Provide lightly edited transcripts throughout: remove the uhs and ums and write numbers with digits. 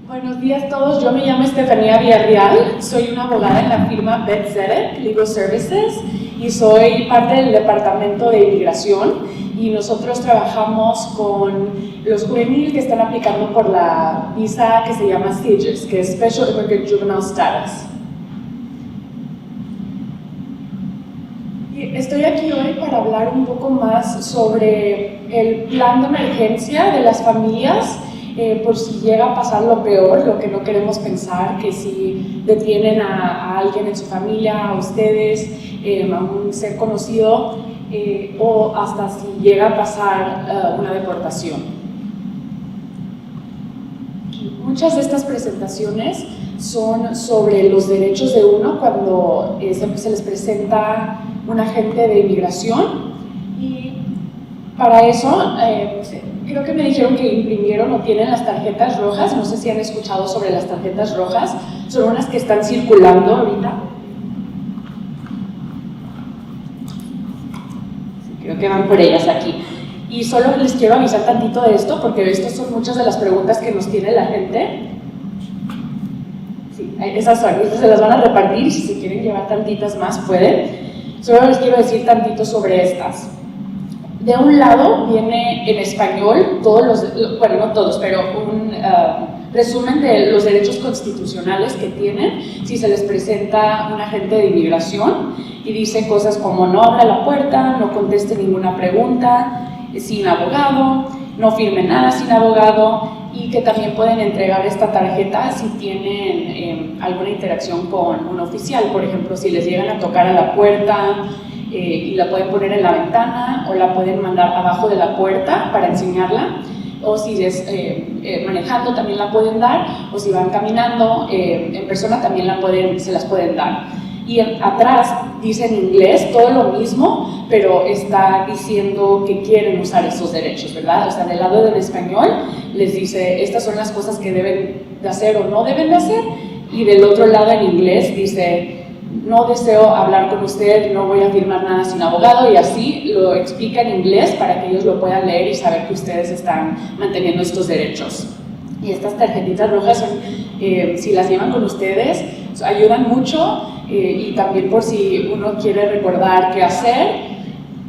Buenos días a todos, yo me llamo Estefanía Villarreal, soy una abogada en la firma Betzedek Legal Services y soy parte del departamento de inmigración y nosotros trabajamos con los juveniles que están aplicando por la visa que se llama SIJS, que es Special Immigrant Juvenile Status. Y estoy aquí hoy para hablar un poco más sobre el plan de emergencia de las familias por si llega a pasar lo peor, lo que no queremos pensar, que si detienen a alguien en su familia, a ustedes, a un ser conocido, o hasta si llega a pasar una deportación. Muchas de estas presentaciones son sobre los derechos de uno cuando se les presenta un agente de inmigración, y para eso creo que me dijeron que imprimieron o tienen las tarjetas rojas. No sé si han escuchado sobre las tarjetas rojas. Son unas que están circulando ahorita. Sí, creo que van por ellas aquí. Y solo les quiero avisar tantito de esto, porque estas son muchas de las preguntas que nos tiene la gente. Sí, esas son, estas se las van a repartir y si se quieren llevar tantitas más pueden. Solo les quiero decir tantito sobre estas. De un lado viene en español bueno, no todos, pero un resumen de los derechos constitucionales que tienen si se les presenta un agente de inmigración, y dice cosas como no abra la puerta, no conteste ninguna pregunta sin abogado, no firme nada sin abogado, y que también pueden entregar esta tarjeta si tienen alguna interacción con un oficial. Por ejemplo, si les llegan a tocar a la puerta, y la pueden poner en la ventana o la pueden mandar abajo de la puerta para enseñarla, o si es manejando también la pueden dar, o si van caminando en persona también se las pueden dar. Y atrás dice en inglés todo lo mismo, pero está diciendo que quieren usar esos derechos, ¿verdad? O sea, del lado del español les dice estas son las cosas que deben de hacer o no deben de hacer, y del otro lado en inglés dice no deseo hablar con usted, no voy a firmar nada sin abogado, y así lo explica en inglés para que ellos lo puedan leer y saber que ustedes están manteniendo estos derechos. Y estas tarjetitas rojas, si las llevan con ustedes, ayudan mucho, y también por si uno quiere recordar qué hacer,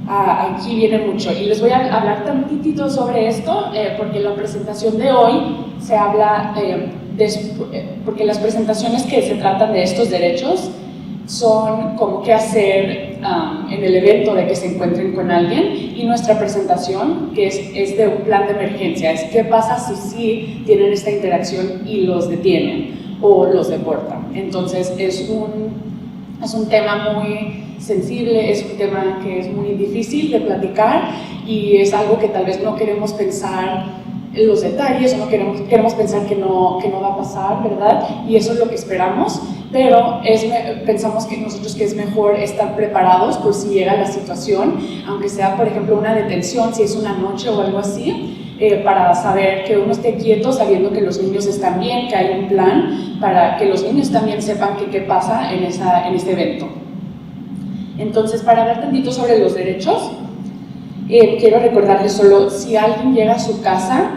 aquí viene mucho. Y les voy a hablar tantitito sobre esto, porque en la presentación de hoy se habla, porque las presentaciones que se tratan de estos derechos son como qué hacer en el evento de que se encuentren con alguien, y nuestra presentación, que es de un plan de emergencia, es qué pasa si sí tienen esta interacción y los detienen o los deportan. Entonces es un tema muy sensible, es un tema que es muy difícil de platicar, y es algo que tal vez no queremos pensar en los detalles, o no queremos pensar que no va a pasar, ¿verdad? Y eso es lo que esperamos, pero pensamos que nosotros que es mejor estar preparados por si llega la situación, aunque sea, por ejemplo, una detención, si es una noche o algo así, para saber que uno esté quieto sabiendo que los niños están bien, que hay un plan para que los niños también sepan qué pasa en este evento. Entonces, para hablar tantito sobre los derechos, quiero recordarles solo, si alguien llega a su casa,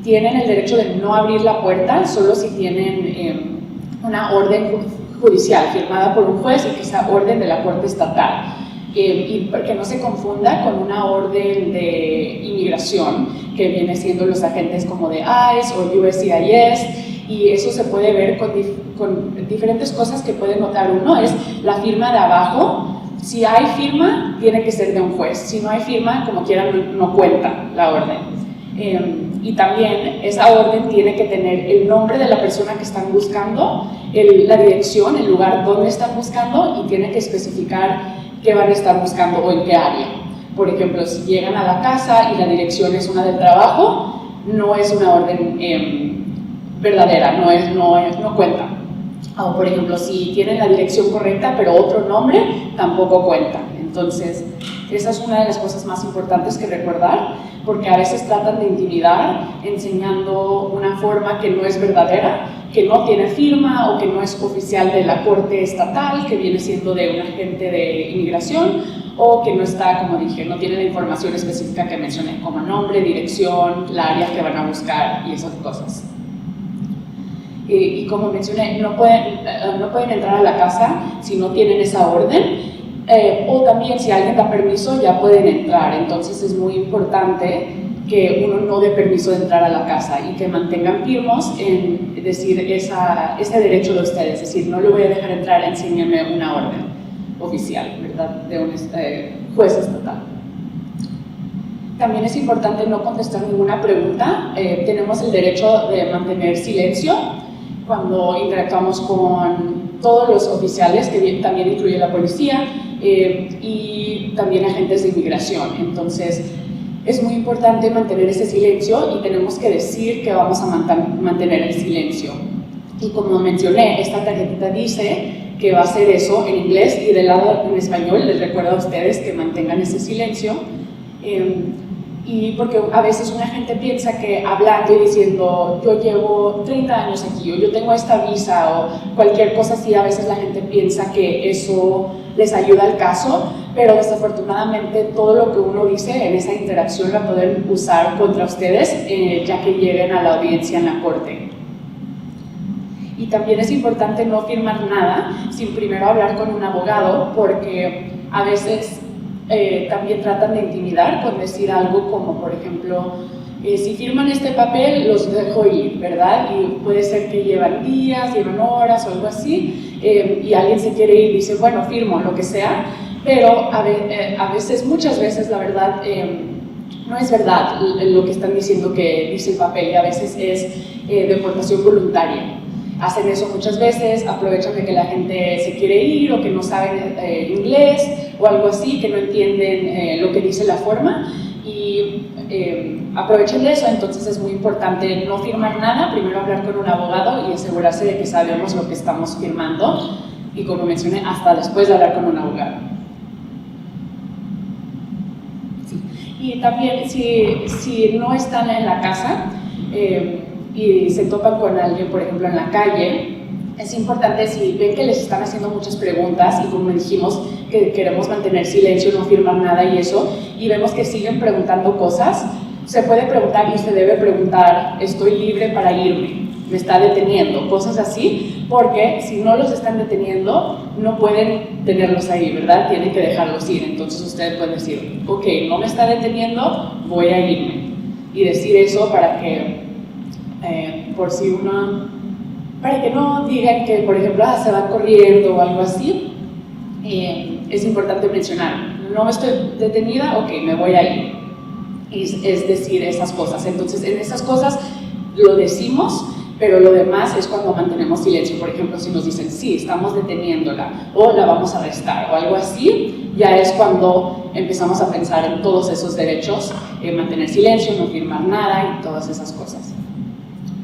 tienen el derecho de no abrir la puerta, solo si tienen una orden judicial firmada por un juez y que sea orden de la Corte Estatal. Y que no se confunda con una orden de inmigración, que viene siendo los agentes como de ICE o USCIS, y eso se puede ver con diferentes cosas que puede notar uno. Es la firma de abajo. Si hay firma, tiene que ser de un juez. Si no hay firma, como quieran, no cuenta la orden. Y también esa orden tiene que tener el nombre de la persona que están buscando, la dirección, el lugar donde están buscando, y tiene que especificar qué van a estar buscando o en qué área. Por ejemplo, si llegan a la casa y la dirección es una del trabajo, no es una orden verdadera, no cuenta. O por ejemplo, si tienen la dirección correcta pero otro nombre, tampoco cuenta. Entonces, esa es una de las cosas más importantes que recordar, porque a veces tratan de intimidar enseñando una forma que no es verdadera, que no tiene firma o que no es oficial de la Corte Estatal, que viene siendo de un agente de inmigración, o que no está, como dije, no tiene la información específica que mencioné, como nombre, dirección, la área que van a buscar y esas cosas. y como mencioné, no pueden entrar a la casa si no tienen esa orden, o también si alguien da permiso ya pueden entrar. Entonces es muy importante que uno no dé permiso de entrar a la casa y que mantengan firmes en decir ese derecho de ustedes, es decir, no le voy a dejar entrar, enséñeme una orden oficial, ¿verdad?, de un juez estatal. También es importante no contestar ninguna pregunta. Tenemos el derecho de mantener silencio cuando interactuamos con todos los oficiales, que también incluye la policía, y también agentes de inmigración. Entonces, es muy importante mantener ese silencio y tenemos que decir que vamos a mantener el silencio. Y como mencioné, esta tarjetita dice que va a hacer eso en inglés, y del lado en español les recuerdo a ustedes que mantengan ese silencio. Y porque a veces una gente piensa que hablando y diciendo yo llevo 30 años aquí, o yo tengo esta visa, o cualquier cosa así, a veces la gente piensa que eso les ayuda al caso, pero desafortunadamente todo lo que uno dice en esa interacción la pueden usar contra ustedes ya que lleguen a la audiencia en la corte. Y también es importante no firmar nada sin primero hablar con un abogado, porque a veces también tratan de intimidar con decir algo como, por ejemplo, si firman este papel los dejo ir, ¿verdad? Y puede ser que llevan días, llevan horas o algo así, y alguien se quiere ir y dice, bueno, firmo, lo que sea, pero a veces, muchas veces, la verdad, no es verdad lo que están diciendo que dice el papel, y a veces es deportación voluntaria. Hacen eso muchas veces, aprovechan de que la gente se quiere ir o que no saben inglés o algo así, que no entienden lo que dice la forma, y aprovechan de eso. Entonces es muy importante no firmar nada, primero hablar con un abogado y asegurarse de que sabemos lo que estamos firmando, y como mencioné, hasta después de hablar con un abogado. Sí. Y también si no están en la casa, y se topan con alguien, por ejemplo, en la calle, es importante, si ven que les están haciendo muchas preguntas, y como dijimos, que queremos mantener silencio, no firmar nada y eso, y vemos que siguen preguntando cosas, se puede preguntar y se debe preguntar, ¿estoy libre para irme? ¿Me está deteniendo? Cosas así, porque si no los están deteniendo, no pueden tenerlos ahí, ¿verdad? Tienen que dejarlos ir. Entonces ustedes pueden decir, ok, no me está deteniendo, voy a irme. Y decir eso para que para que no digan que, por ejemplo, se van corriendo o algo así. Es importante mencionar, no estoy detenida, ok, me voy a ir. Es decir esas cosas. Entonces, en esas cosas lo decimos, pero lo demás es cuando mantenemos silencio. Por ejemplo, si nos dicen, sí, estamos deteniéndola, o la vamos a arrestar, o algo así, ya es cuando empezamos a pensar en todos esos derechos, mantener silencio, no firmar nada y todas esas cosas.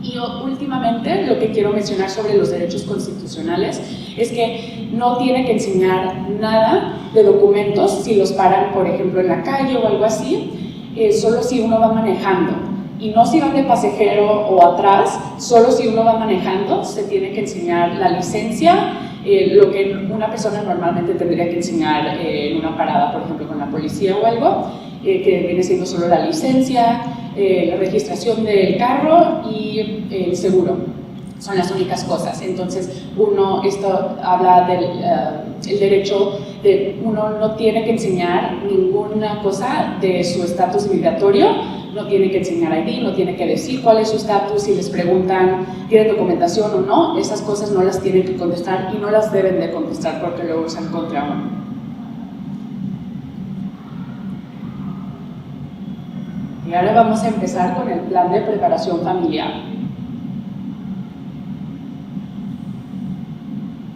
Y últimamente lo que quiero mencionar sobre los derechos constitucionales es que no tiene que enseñar nada de documentos si los paran, por ejemplo, en la calle o algo así, solo si uno va manejando. Y no si van de pasajero o atrás, solo si uno va manejando se tiene que enseñar la licencia, lo que una persona normalmente tendría que enseñar en una parada, por ejemplo, con la policía o algo, que viene siendo solo la licencia, la registración del carro y el seguro. Son las únicas cosas. Entonces, esto habla del derecho de uno no tiene que enseñar ninguna cosa de su estatus migratorio, no tiene que enseñar ID, no tiene que decir cuál es su estatus. Si les preguntan, ¿tienen documentación o no? Esas cosas no las tienen que contestar y no las deben de contestar porque lo usan contra uno. Y ahora vamos a empezar con el plan de preparación familiar.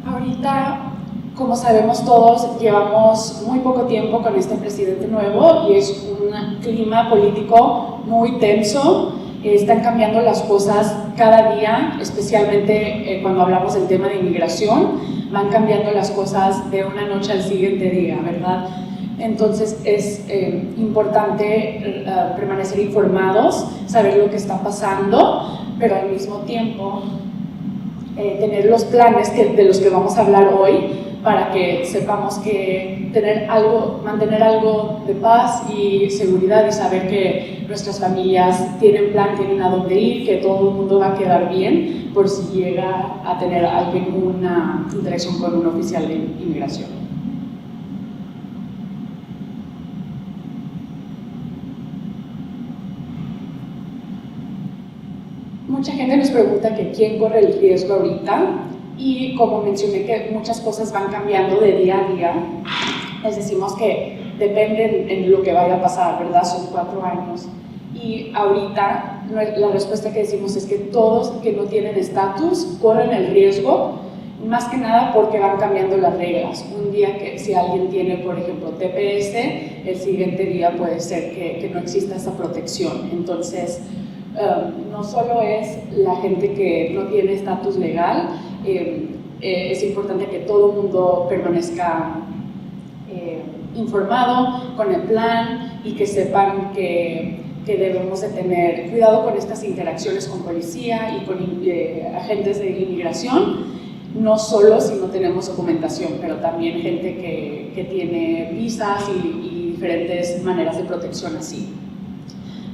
Ahorita, como sabemos todos, llevamos muy poco tiempo con este presidente nuevo y es un clima político muy tenso. Están cambiando las cosas cada día, especialmente cuando hablamos del tema de inmigración. Van cambiando las cosas de una noche al siguiente día, ¿verdad? Entonces es importante permanecer informados, saber lo que está pasando, pero al mismo tiempo tener los planes de los que vamos a hablar hoy para que sepamos que mantener algo de paz y seguridad y saber que nuestras familias tienen plan, tienen a dónde ir, que todo el mundo va a quedar bien por si llega a tener alguien una interacción con un oficial de inmigración. Mucha gente nos pregunta que quién corre el riesgo ahorita, y como mencioné que muchas cosas van cambiando de día a día, les decimos que depende en lo que vaya a pasar, ¿verdad? Son 4 años. Y ahorita la respuesta que decimos es que todos que no tienen estatus corren el riesgo, más que nada porque van cambiando las reglas. Un día que si alguien tiene, por ejemplo, TPS, el siguiente día puede ser que no exista esa protección. Entonces, no solo es la gente que no tiene estatus legal, es importante que todo el mundo permanezca informado con el plan y que sepan que debemos de tener cuidado con estas interacciones con policía y con agentes de inmigración, no solo si no tenemos documentación, pero también gente que tiene visas y diferentes maneras de protección así.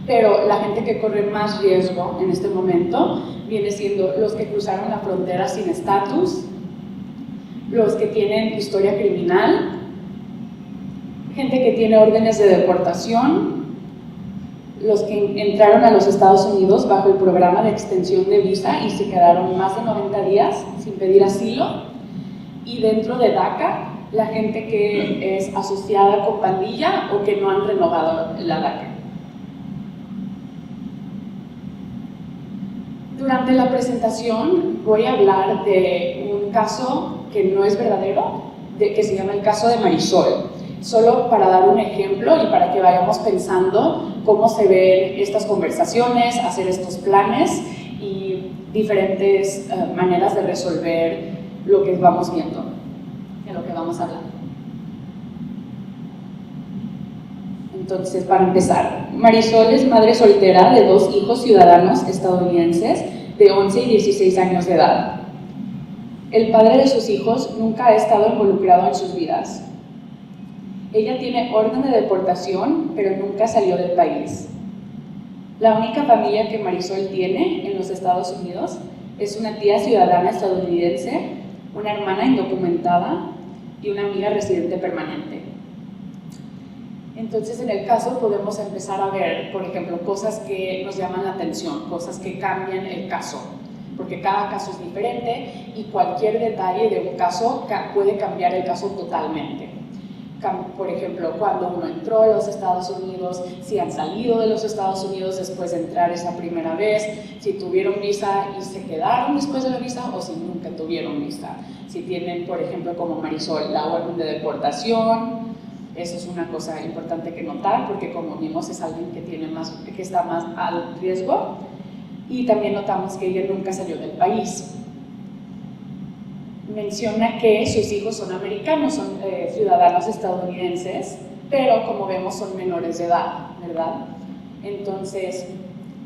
Pero la gente que corre más riesgo en este momento viene siendo los que cruzaron la frontera sin estatus, los que tienen historia criminal, gente que tiene órdenes de deportación, los que entraron a los Estados Unidos bajo el programa de extensión de visa y se quedaron más de 90 días sin pedir asilo, y dentro de DACA, la gente que es asociada con pandilla o que no han renovado la DACA. Durante la presentación voy a hablar de un caso que no es verdadero, que se llama el caso de Marisol, solo para dar un ejemplo y para que vayamos pensando cómo se ven estas conversaciones, hacer estos planes y diferentes maneras de resolver lo que vamos viendo, de lo que vamos hablando. Entonces, para empezar, Marisol es madre soltera de 2 hijos ciudadanos estadounidenses de 11 y 16 años de edad. El padre de sus hijos nunca ha estado involucrado en sus vidas. Ella tiene orden de deportación, pero nunca salió del país. La única familia que Marisol tiene en los Estados Unidos es una tía ciudadana estadounidense, una hermana indocumentada y una amiga residente permanente. Entonces, en el caso podemos empezar a ver, por ejemplo, cosas que nos llaman la atención, cosas que cambian el caso, porque cada caso es diferente y cualquier detalle de un caso puede cambiar el caso totalmente. Por ejemplo, cuando uno entró a los Estados Unidos, si han salido de los Estados Unidos después de entrar esa primera vez, si tuvieron visa y se quedaron después de la visa o si nunca tuvieron visa. Si tienen, por ejemplo, como Marisol, la orden de deportación. Eso es una cosa importante que notar porque, como vimos, es alguien que está más al riesgo. Y también notamos que ella nunca salió del país. Menciona que sus hijos son americanos, son ciudadanos estadounidenses, pero como vemos son menores de edad, ¿verdad? Entonces,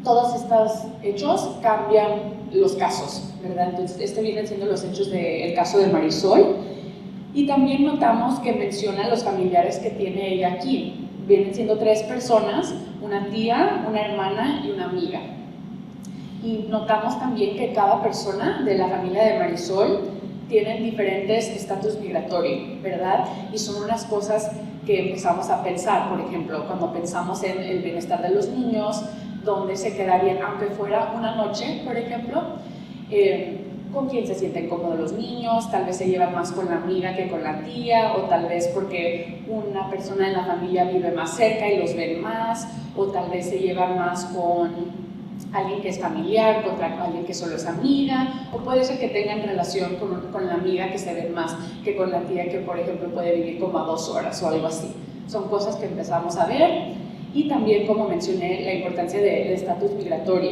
todos estos hechos cambian los casos, ¿verdad? Entonces, vienen siendo los hechos del caso de Marisol. Y también notamos que menciona los familiares que tiene ella aquí. Vienen siendo 3 personas, una tía, una hermana y una amiga. Y notamos también que cada persona de la familia de Marisol tienen diferentes estatus migratorio, ¿verdad? Y son unas cosas que empezamos a pensar, por ejemplo, cuando pensamos en el bienestar de los niños, dónde se quedarían, aunque fuera una noche, por ejemplo, con quién se sienten cómodos los niños, tal vez se llevan más con la amiga que con la tía, o tal vez porque una persona en la familia vive más cerca y los ven más, o tal vez se llevan más con alguien que es familiar, contra alguien que solo es amiga, o puede ser que tengan relación con la amiga que se ven más que con la tía que, por ejemplo, puede vivir como a 2 horas o algo así. Son cosas que empezamos a ver. Y también, como mencioné, la importancia del estatus migratorio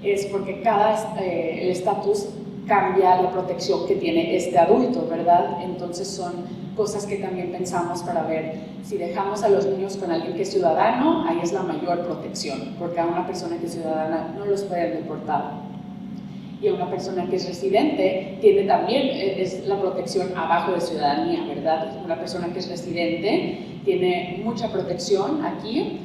es porque el estatus cambia la protección que tiene este adulto, ¿verdad? Entonces son cosas que también pensamos para ver si dejamos a los niños con alguien que es ciudadano, ahí es la mayor protección, porque a una persona que es ciudadana no los pueden deportar. Y una persona que es residente tiene también, es la protección abajo de ciudadanía, ¿verdad? Una persona que es residente tiene mucha protección aquí,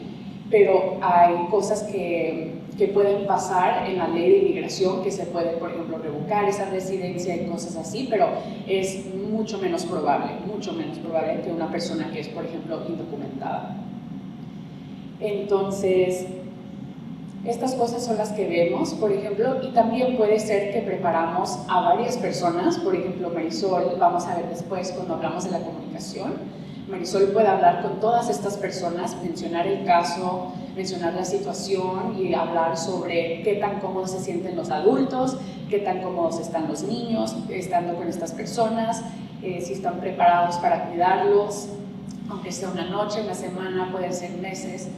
pero hay cosas que pueden pasar en la ley de inmigración, que se puede, por ejemplo, revocar esa residencia y cosas así, pero es mucho menos probable que una persona que es, por ejemplo, indocumentada. Entonces, estas cosas son las que vemos, por ejemplo, y también puede ser que preparamos a varias personas, por ejemplo, Marisol, vamos a ver después cuando hablamos de la comunicación, Marisol puede hablar con todas estas personas, mencionar el caso, mencionar la situación y hablar sobre qué tan cómodos se sienten los adultos, qué tan cómodos están los niños estando con estas personas, si están preparados para cuidarlos, aunque sea una noche, una semana, pueden ser meses,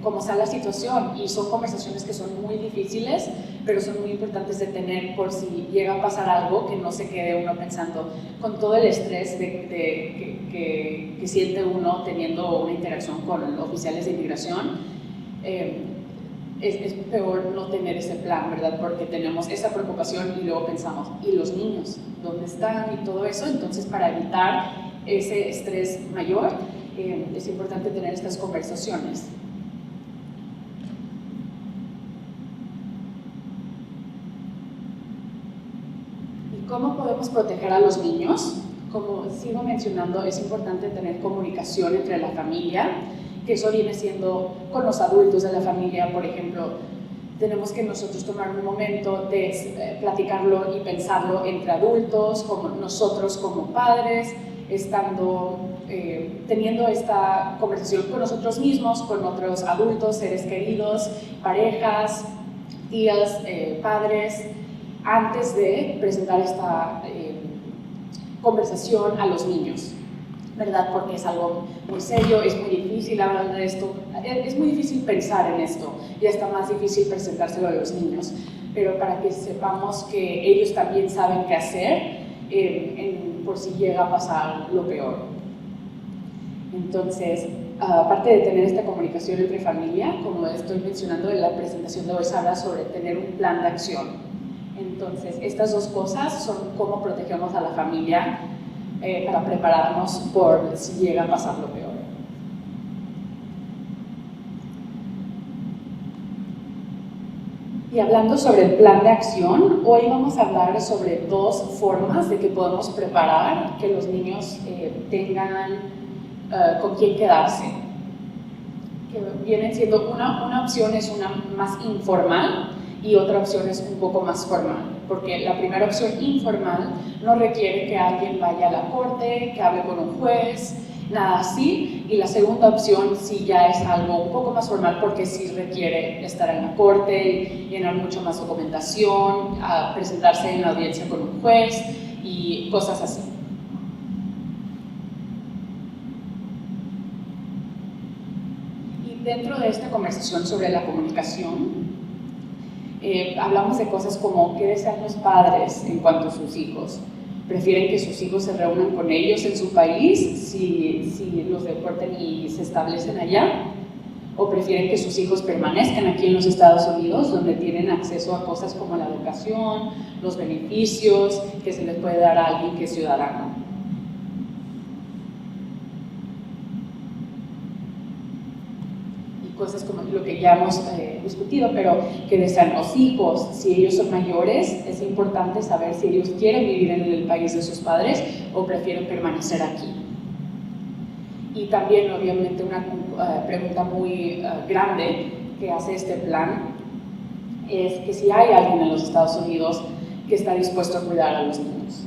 cómo está la situación. Y son conversaciones que son muy difíciles, pero son muy importantes de tener por si llega a pasar algo, que no se quede uno pensando con todo el estrés que siente uno teniendo una interacción con oficiales de inmigración. Es peor no tener ese plan, ¿verdad? Porque tenemos esa preocupación y luego pensamos, ¿y los niños? ¿Dónde están? Y todo eso. Entonces, para evitar ese estrés mayor, es importante tener estas conversaciones. ¿Y cómo podemos proteger a los niños? Como sigo mencionando, es importante tener comunicación entre la familia, que eso viene siendo con los adultos de la familia, por ejemplo. Tenemos que nosotros tomar un momento de platicarlo y pensarlo entre adultos, como nosotros como padres, teniendo esta conversación con nosotros mismos, con otros adultos, seres queridos, parejas, tías, padres, antes de presentar esta conversación a los niños, ¿verdad? Porque es algo muy serio, es muy difícil hablar de esto, es muy difícil pensar en esto y hasta más difícil presentárselo a los niños, pero para que sepamos que ellos también saben qué hacer por si llega a pasar lo peor. Entonces, aparte de tener esta comunicación entre familia, como estoy mencionando en la presentación de hoy, se habla sobre tener un plan de acción. Entonces, estas dos cosas son cómo protegemos a la familia para prepararnos por si llega a pasar lo peor. Y hablando sobre el plan de acción, hoy vamos a hablar sobre dos formas de que podemos preparar que los niños tengan con quién quedarse. Que vienen siendo una opción es una más informal y otra opción es un poco más formal, porque la primera opción informal no requiere que alguien vaya a la corte, que hable con un juez, nada así, y la segunda opción sí ya es algo un poco más formal porque sí requiere estar en la corte, llenar mucho más documentación, presentarse en la audiencia con un juez y cosas así. Y dentro de esta conversación sobre la comunicación, hablamos de cosas como qué desean los padres en cuanto a sus hijos. ¿Prefieren que sus hijos se reúnan con ellos en su país si los deporten y se establecen allá? ¿O prefieren que sus hijos permanezcan aquí en los Estados Unidos, donde tienen acceso a cosas como la educación, los beneficios que se les puede dar a alguien que es ciudadano? Cosas como lo que ya hemos discutido, pero que desean los hijos, si ellos son mayores, es importante saber si ellos quieren vivir en el país de sus padres o prefieren permanecer aquí. Y también, obviamente, una pregunta muy grande que hace este plan es que si hay alguien en los Estados Unidos que está dispuesto a cuidar a los niños.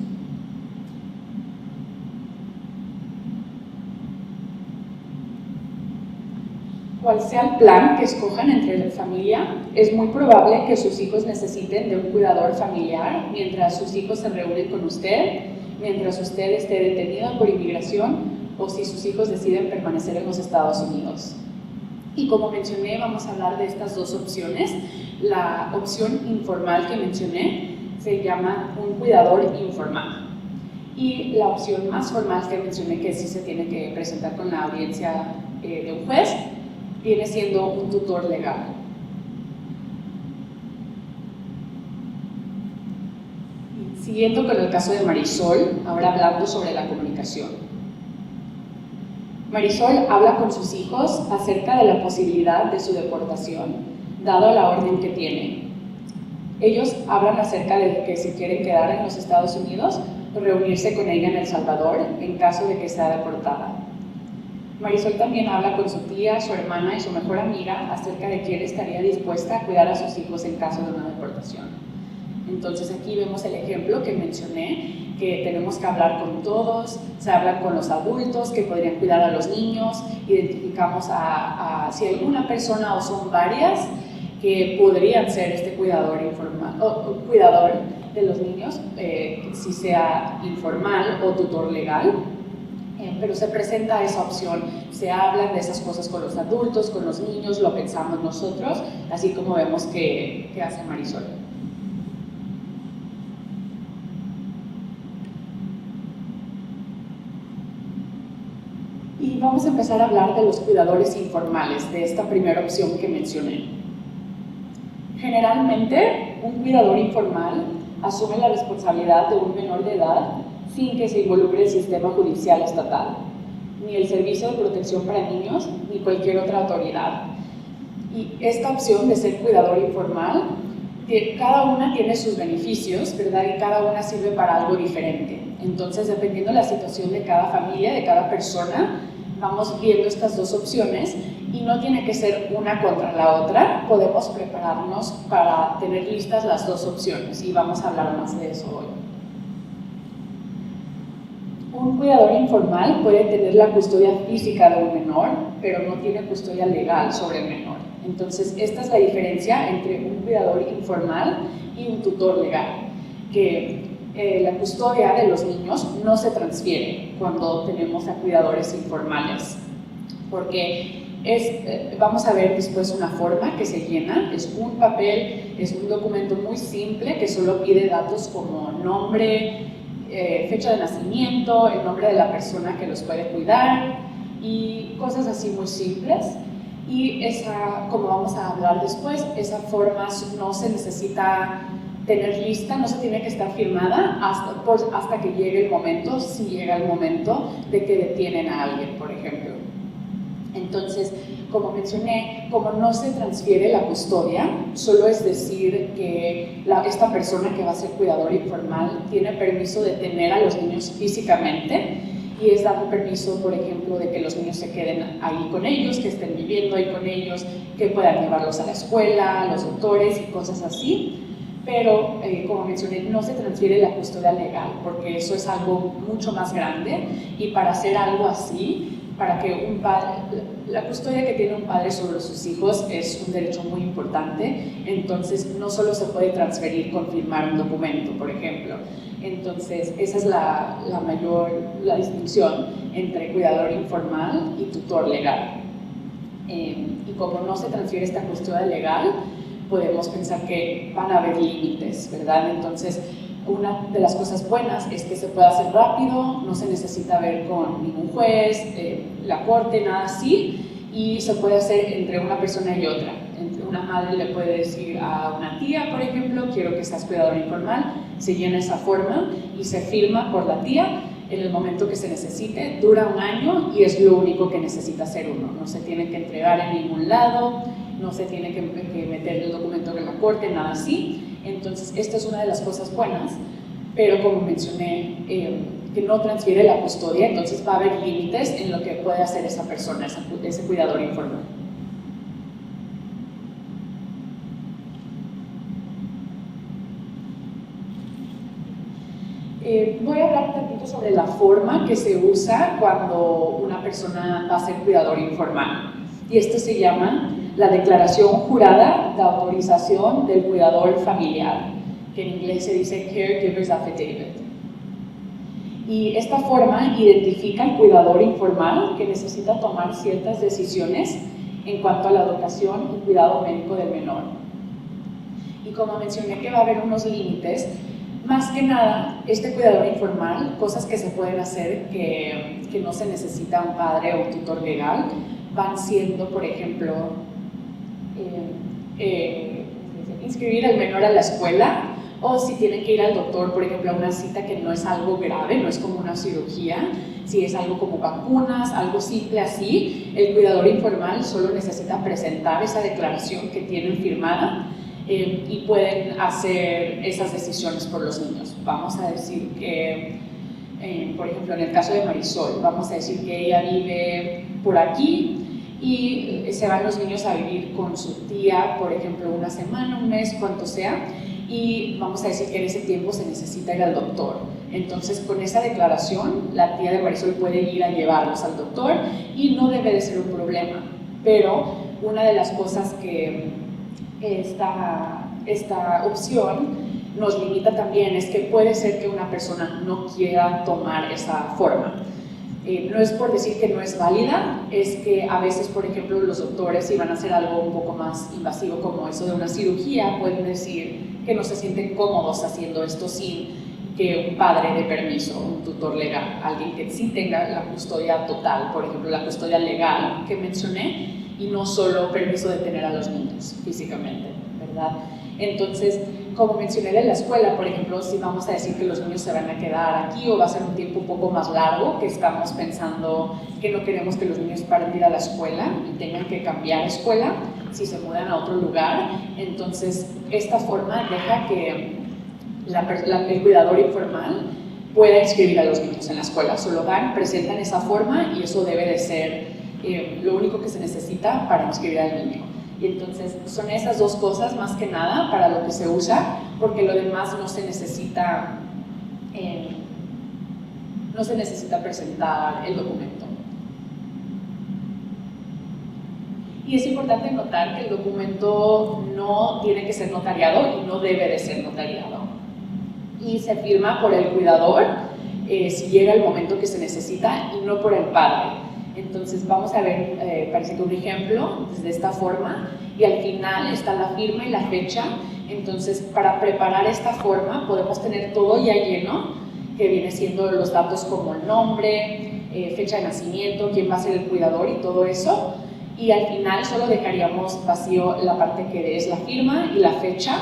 Cual sea el plan que escojan entre la familia, es muy probable que sus hijos necesiten de un cuidador familiar mientras sus hijos se reúnen con usted, mientras usted esté detenido por inmigración o si sus hijos deciden permanecer en los Estados Unidos. Y como mencioné, vamos a hablar de estas dos opciones. La opción informal que mencioné se llama un cuidador informal. Y la opción más formal que mencioné, que sí se tiene que presentar con la audiencia de un juez, viene siendo un tutor legal. Siguiendo con el caso de Marisol, ahora hablando sobre la comunicación. Marisol habla con sus hijos acerca de la posibilidad de su deportación, dado la orden que tiene. Ellos hablan acerca de que si quieren quedar en los Estados Unidos, reunirse con ella en El Salvador en caso de que sea deportada. Marisol también habla con su tía, su hermana y su mejor amiga acerca de quién estaría dispuesta a cuidar a sus hijos en caso de una deportación. Entonces aquí vemos el ejemplo que mencioné, que tenemos que hablar con todos, se habla con los adultos que podrían cuidar a los niños, identificamos si hay una persona o son varias que podrían ser este cuidador informal o cuidador de los niños, si sea informal o tutor legal. Pero se presenta esa opción, se hablan de esas cosas con los adultos, con los niños, lo pensamos nosotros, así como vemos que hace Marisol. Y vamos a empezar a hablar de los cuidadores informales, de esta primera opción que mencioné. Generalmente, un cuidador informal asume la responsabilidad de un menor de edad sin que se involucre el sistema judicial estatal, ni el Servicio de Protección para Niños, ni cualquier otra autoridad. Y esta opción de ser cuidador informal, cada una tiene sus beneficios, ¿verdad? Y cada una sirve para algo diferente. Entonces, dependiendo de la situación de cada familia, de cada persona, vamos viendo estas dos opciones y no tiene que ser una contra la otra, podemos prepararnos para tener listas las dos opciones y vamos a hablar más de eso hoy. Un cuidador informal puede tener la custodia física de un menor, pero no tiene custodia legal sobre el menor. Entonces, esta es la diferencia entre un cuidador informal y un tutor legal, que la custodia de los niños no se transfiere cuando tenemos a cuidadores informales, porque vamos a ver después una forma que se llena, es un papel, es un documento muy simple que solo pide datos como nombre, fecha de nacimiento, el nombre de la persona que los puede cuidar y cosas así muy simples. Y como vamos a hablar después, esa forma no se necesita tener lista, no se tiene que estar firmada hasta que llegue el momento, si llega el momento de que detienen a alguien, por ejemplo. Entonces, como mencioné, como no se transfiere la custodia, solo es decir que esta persona que va a ser cuidador informal tiene permiso de tener a los niños físicamente y es dando permiso, por ejemplo, de que los niños se queden ahí con ellos, que estén viviendo ahí con ellos, que puedan llevarlos a la escuela, a los doctores y cosas así. Pero, como mencioné, no se transfiere la custodia legal, porque eso es algo mucho más grande y para hacer algo así, para que un padre, la custodia que tiene un padre sobre sus hijos es un derecho muy importante, entonces no solo se puede transferir con firmar un documento, por ejemplo. Entonces, esa es la distinción entre cuidador informal y tutor legal. Y como no se transfiere esta custodia legal, podemos pensar que van a haber límites, ¿verdad? Entonces, una de las cosas buenas es que se puede hacer rápido, no se necesita ver con ningún juez, la corte, nada así, y se puede hacer entre una persona y otra. Entre una madre le puede decir a una tía, por ejemplo, quiero que seas cuidadora informal, se llena esa forma y se firma por la tía en el momento que se necesite, dura un año y es lo único que necesita hacer uno, no se tiene que entregar en ningún lado, no se tiene que meter el documento en la corte, nada así. Entonces, esta es una de las cosas buenas, pero como mencioné, que no transfiere la custodia, entonces va a haber límites en lo que puede hacer esa persona, ese cuidador informal. Voy a hablar un poquito sobre la forma que se usa cuando una persona va a ser cuidador informal. Y esto se llama la declaración jurada de autorización del cuidador familiar, que en inglés se dice Caregiver's Affidavit. Y esta forma identifica al cuidador informal que necesita tomar ciertas decisiones en cuanto a la educación y cuidado médico del menor. Y como mencioné que va a haber unos límites, más que nada, este cuidador informal, cosas que se pueden hacer que no se necesita un padre o un tutor legal, van siendo, por ejemplo, inscribir al menor a la escuela o si tienen que ir al doctor, por ejemplo, a una cita que no es algo grave, no es como una cirugía, si es algo como vacunas, algo simple así, el cuidador informal solo necesita presentar esa declaración que tienen firmada y pueden hacer esas decisiones por los niños. Vamos a decir que, por ejemplo, en el caso de Marisol, vamos a decir que ella vive por aquí y se van los niños a vivir con su tía, por ejemplo, una semana, un mes, cuanto sea, y vamos a decir que en ese tiempo se necesita ir al doctor. Entonces, con esa declaración, la tía de Marisol puede ir a llevarlos al doctor y no debe de ser un problema. Pero una de las cosas que esta opción nos limita también es que puede ser que una persona no quiera tomar esa forma. No es por decir que no es válida, es que a veces, por ejemplo, los doctores, si van a hacer algo un poco más invasivo como eso de una cirugía, pueden decir que no se sienten cómodos haciendo esto sin que un padre dé permiso, un tutor legal, alguien que sí tenga la custodia total, por ejemplo, la custodia legal que mencioné, y no solo permiso de tener a los niños físicamente, ¿verdad? Entonces, como mencioné de la escuela, por ejemplo, si vamos a decir que los niños se van a quedar aquí o va a ser un tiempo un poco más largo, que estamos pensando que no queremos que los niños paren de ir a la escuela y tengan que cambiar escuela si se mudan a otro lugar, entonces esta forma deja que el cuidador informal pueda inscribir a los niños en la escuela. Solo presentan esa forma y eso debe de ser lo único que se necesita para inscribir al niño. Y entonces son esas dos cosas más que nada para lo que se usa, porque lo demás no se necesita presentar el documento. Y es importante notar que el documento no tiene que ser notariado y no debe de ser notariado. Y se firma por el cuidador si llega el momento que se necesita y no por el padre. Entonces vamos a ver, parece que un ejemplo de esta forma, y al final está la firma y la fecha. Entonces, para preparar esta forma podemos tener todo ya lleno, que viene siendo los datos como el nombre, fecha de nacimiento, quién va a ser el cuidador y todo eso, y al final solo dejaríamos vacío la parte que es la firma y la fecha.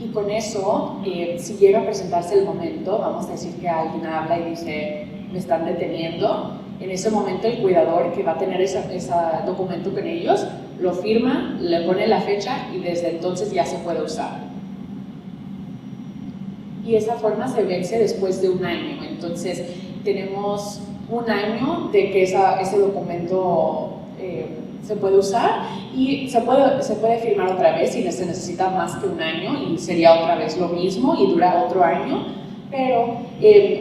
Y con eso, si llega a presentarse el momento, vamos a decir que alguien habla y dice, me están deteniendo, en ese momento el cuidador que va a tener ese documento con ellos, lo firma, le pone la fecha y desde entonces ya se puede usar. Y esa forma se vence después de un año, entonces tenemos un año de que ese documento se puede usar y se puede firmar otra vez si se necesita más que un año y sería otra vez lo mismo y dura otro año. Pero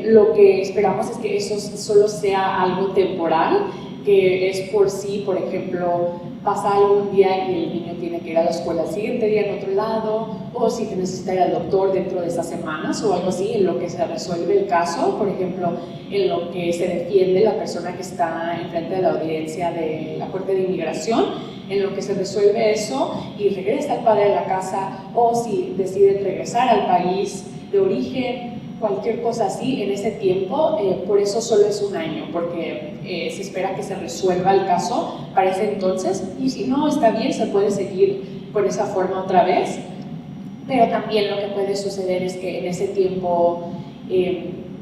lo que esperamos es que eso solo sea algo temporal, que es por si, por ejemplo, pasa algún día y el niño tiene que ir a la escuela el siguiente día en otro lado, o si necesita ir al doctor dentro de esas semanas o algo así, en lo que se resuelve el caso, por ejemplo, en lo que se defiende la persona que está enfrente de la audiencia de la Corte de Inmigración, en lo que se resuelve eso y regresa el padre a la casa, o si deciden regresar al país de origen, cualquier cosa así en ese tiempo, por eso solo es un año, porque se espera que se resuelva el caso para ese entonces, y si no está bien, se puede seguir con esa forma otra vez, pero también lo que puede suceder es que en ese tiempo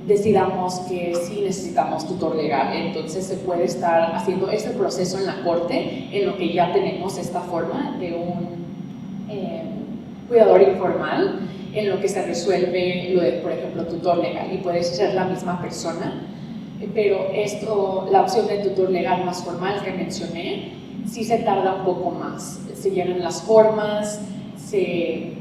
decidamos que sí necesitamos tutor legal, entonces se puede estar haciendo este proceso en la corte, en lo que ya tenemos esta forma de un cuidador informal, en lo que se resuelve lo de, por ejemplo, tutor legal, y puede ser la misma persona, pero la opción de tutor legal más formal que mencioné, sí se tarda un poco más. Se llenan las formas, se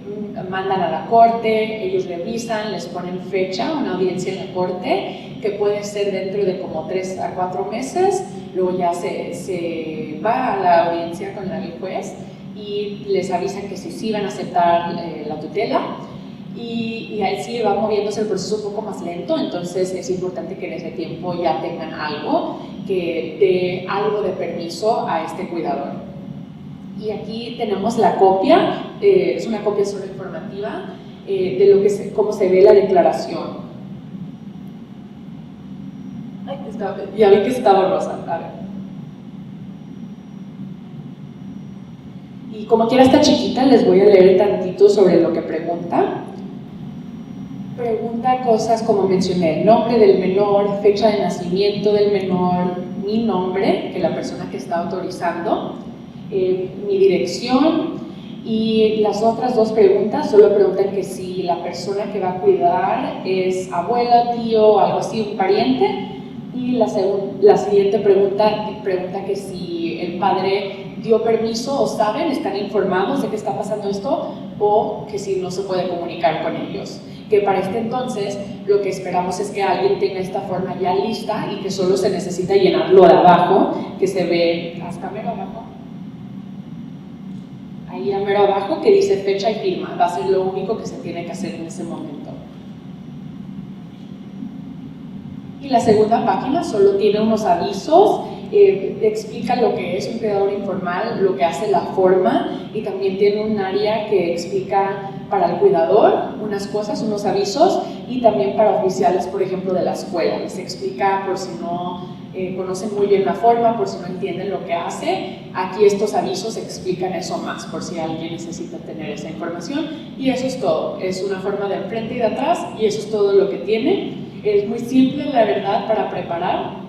mandan a la corte, ellos revisan, les ponen fecha, una audiencia en la corte, que puede ser dentro de como 3 a 4 meses, luego ya se va a la audiencia con el juez y les avisan que sí van a aceptar la tutela. Y ahí sí va moviéndose el proceso un poco más lento, entonces es importante que en ese tiempo ya tengan algo que dé algo de permiso a este cuidador. Y aquí tenemos la copia, es una copia solo informativa de cómo se ve la declaración. Ay, ya vi que está borrosa, a ver. Y como quiera está chiquita, les voy a leer tantito sobre lo que pregunta. Pregunta cosas como mencioné, el nombre del menor, fecha de nacimiento del menor, mi nombre, que la persona que está autorizando, mi dirección, y las otras dos preguntas solo preguntan que si la persona que va a cuidar es abuela, tío, algo así, un pariente, y la siguiente pregunta que si el padre dio permiso o saben, están informados de que está pasando esto, o que si no se puede comunicar con ellos. Que para este entonces lo que esperamos es que alguien tenga esta forma ya lista y que solo se necesita llenarlo de abajo, que se ve hasta mero abajo, ahí a mero abajo, que dice fecha y firma. Va a ser lo único que se tiene que hacer en ese momento. Y la segunda página solo tiene unos avisos, explica lo que es un cuidador informal, lo que hace la forma, y también tiene un área que explica para el cuidador unas cosas, unos avisos, y también para oficiales, por ejemplo, de la escuela. Les explica por si no conocen muy bien la forma, por si no entienden lo que hace. Aquí estos avisos explican eso más, por si alguien necesita tener esa información. Y eso es todo. Es una forma de enfrente y de atrás, y eso es todo lo que tiene. Es muy simple, la verdad, para preparar.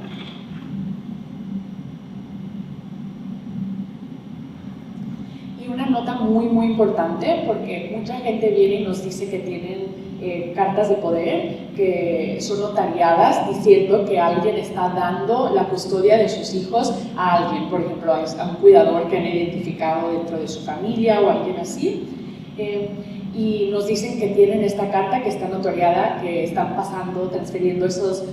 Y una nota muy, muy importante, porque mucha gente viene y nos dice que tienen cartas de poder que son notariadas diciendo que alguien está dando la custodia de sus hijos a alguien, por ejemplo, a un cuidador que han identificado dentro de su familia o alguien así. Y nos dicen que tienen esta carta que está notariada, que están pasando, transfiriendo esos,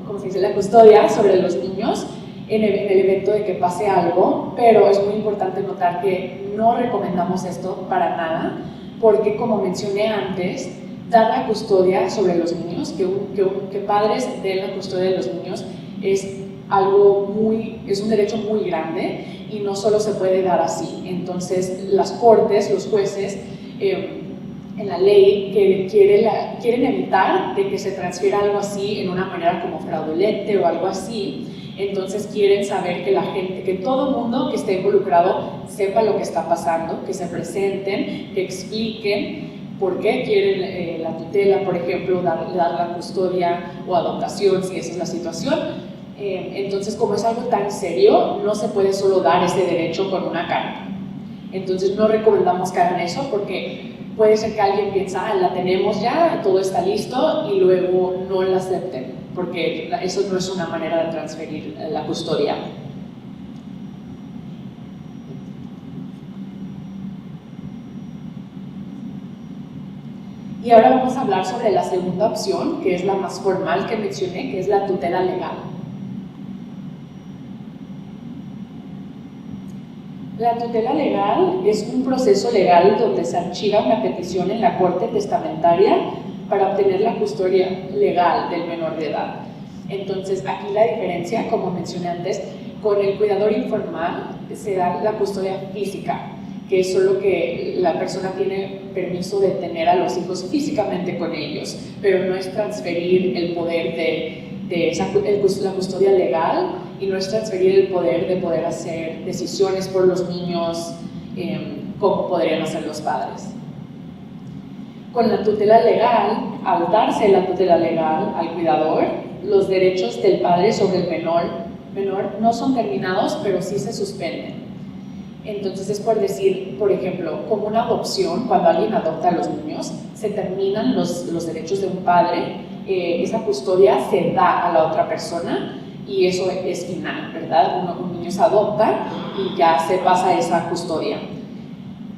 ¿cómo se dice?, la custodia sobre los niños en el evento de que pase algo, pero es muy importante notar que no recomendamos esto para nada, porque como mencioné antes, dar la custodia sobre los niños, que padres den la custodia de los niños es un derecho muy grande y no solo se puede dar así. Entonces las cortes, los jueces en la ley quieren evitar de que se transfiera algo así en una manera como fraudulente o algo así. Entonces quieren saber que la gente, que todo el mundo que esté involucrado sepa lo que está pasando, que se presenten, que expliquen por qué quieren la tutela, por ejemplo, dar la custodia o adoptación, si esa es la situación. Entonces, como es algo tan serio, no se puede solo dar ese derecho con una carta. Entonces, no recomendamos que hagan eso porque puede ser que alguien piense, la tenemos ya, todo está listo, y luego no la acepten, porque eso no es una manera de transferir la custodia. Y ahora vamos a hablar sobre la segunda opción, que es la más formal que mencioné, que es la tutela legal. La tutela legal es un proceso legal donde se archiva una petición en la corte testamentaria para obtener la custodia legal del menor de edad. Entonces, aquí la diferencia, como mencioné antes, con el cuidador informal se da la custodia física, que es solo que la persona tiene permiso de tener a los hijos físicamente con ellos, pero no es transferir el poder la custodia legal, y no es transferir el poder de poder hacer decisiones por los niños como podrían hacer los padres. Con la tutela legal, al darse la tutela legal al cuidador, los derechos del padre sobre el menor no son terminados, pero sí se suspenden. Entonces es por decir, por ejemplo, como una adopción, cuando alguien adopta a los niños, se terminan los derechos de un padre, esa custodia se da a la otra persona y eso es final, ¿verdad? Un niño se adopta y ya se pasa esa custodia.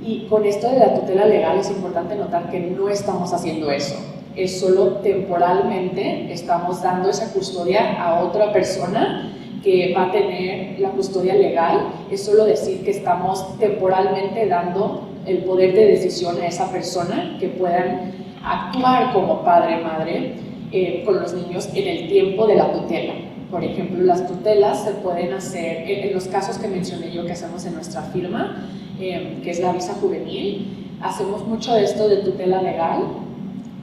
Y con esto de la tutela legal es importante notar que no estamos haciendo eso. Es solo temporalmente estamos dando esa custodia a otra persona que va a tener la custodia legal. Es solo decir que estamos temporalmente dando el poder de decisión a esa persona, que puedan actuar como padre o madre con los niños en el tiempo de la tutela. Por ejemplo, las tutelas se pueden hacer en los casos que mencioné yo que hacemos en nuestra firma, que es la visa juvenil. Hacemos mucho de esto de tutela legal,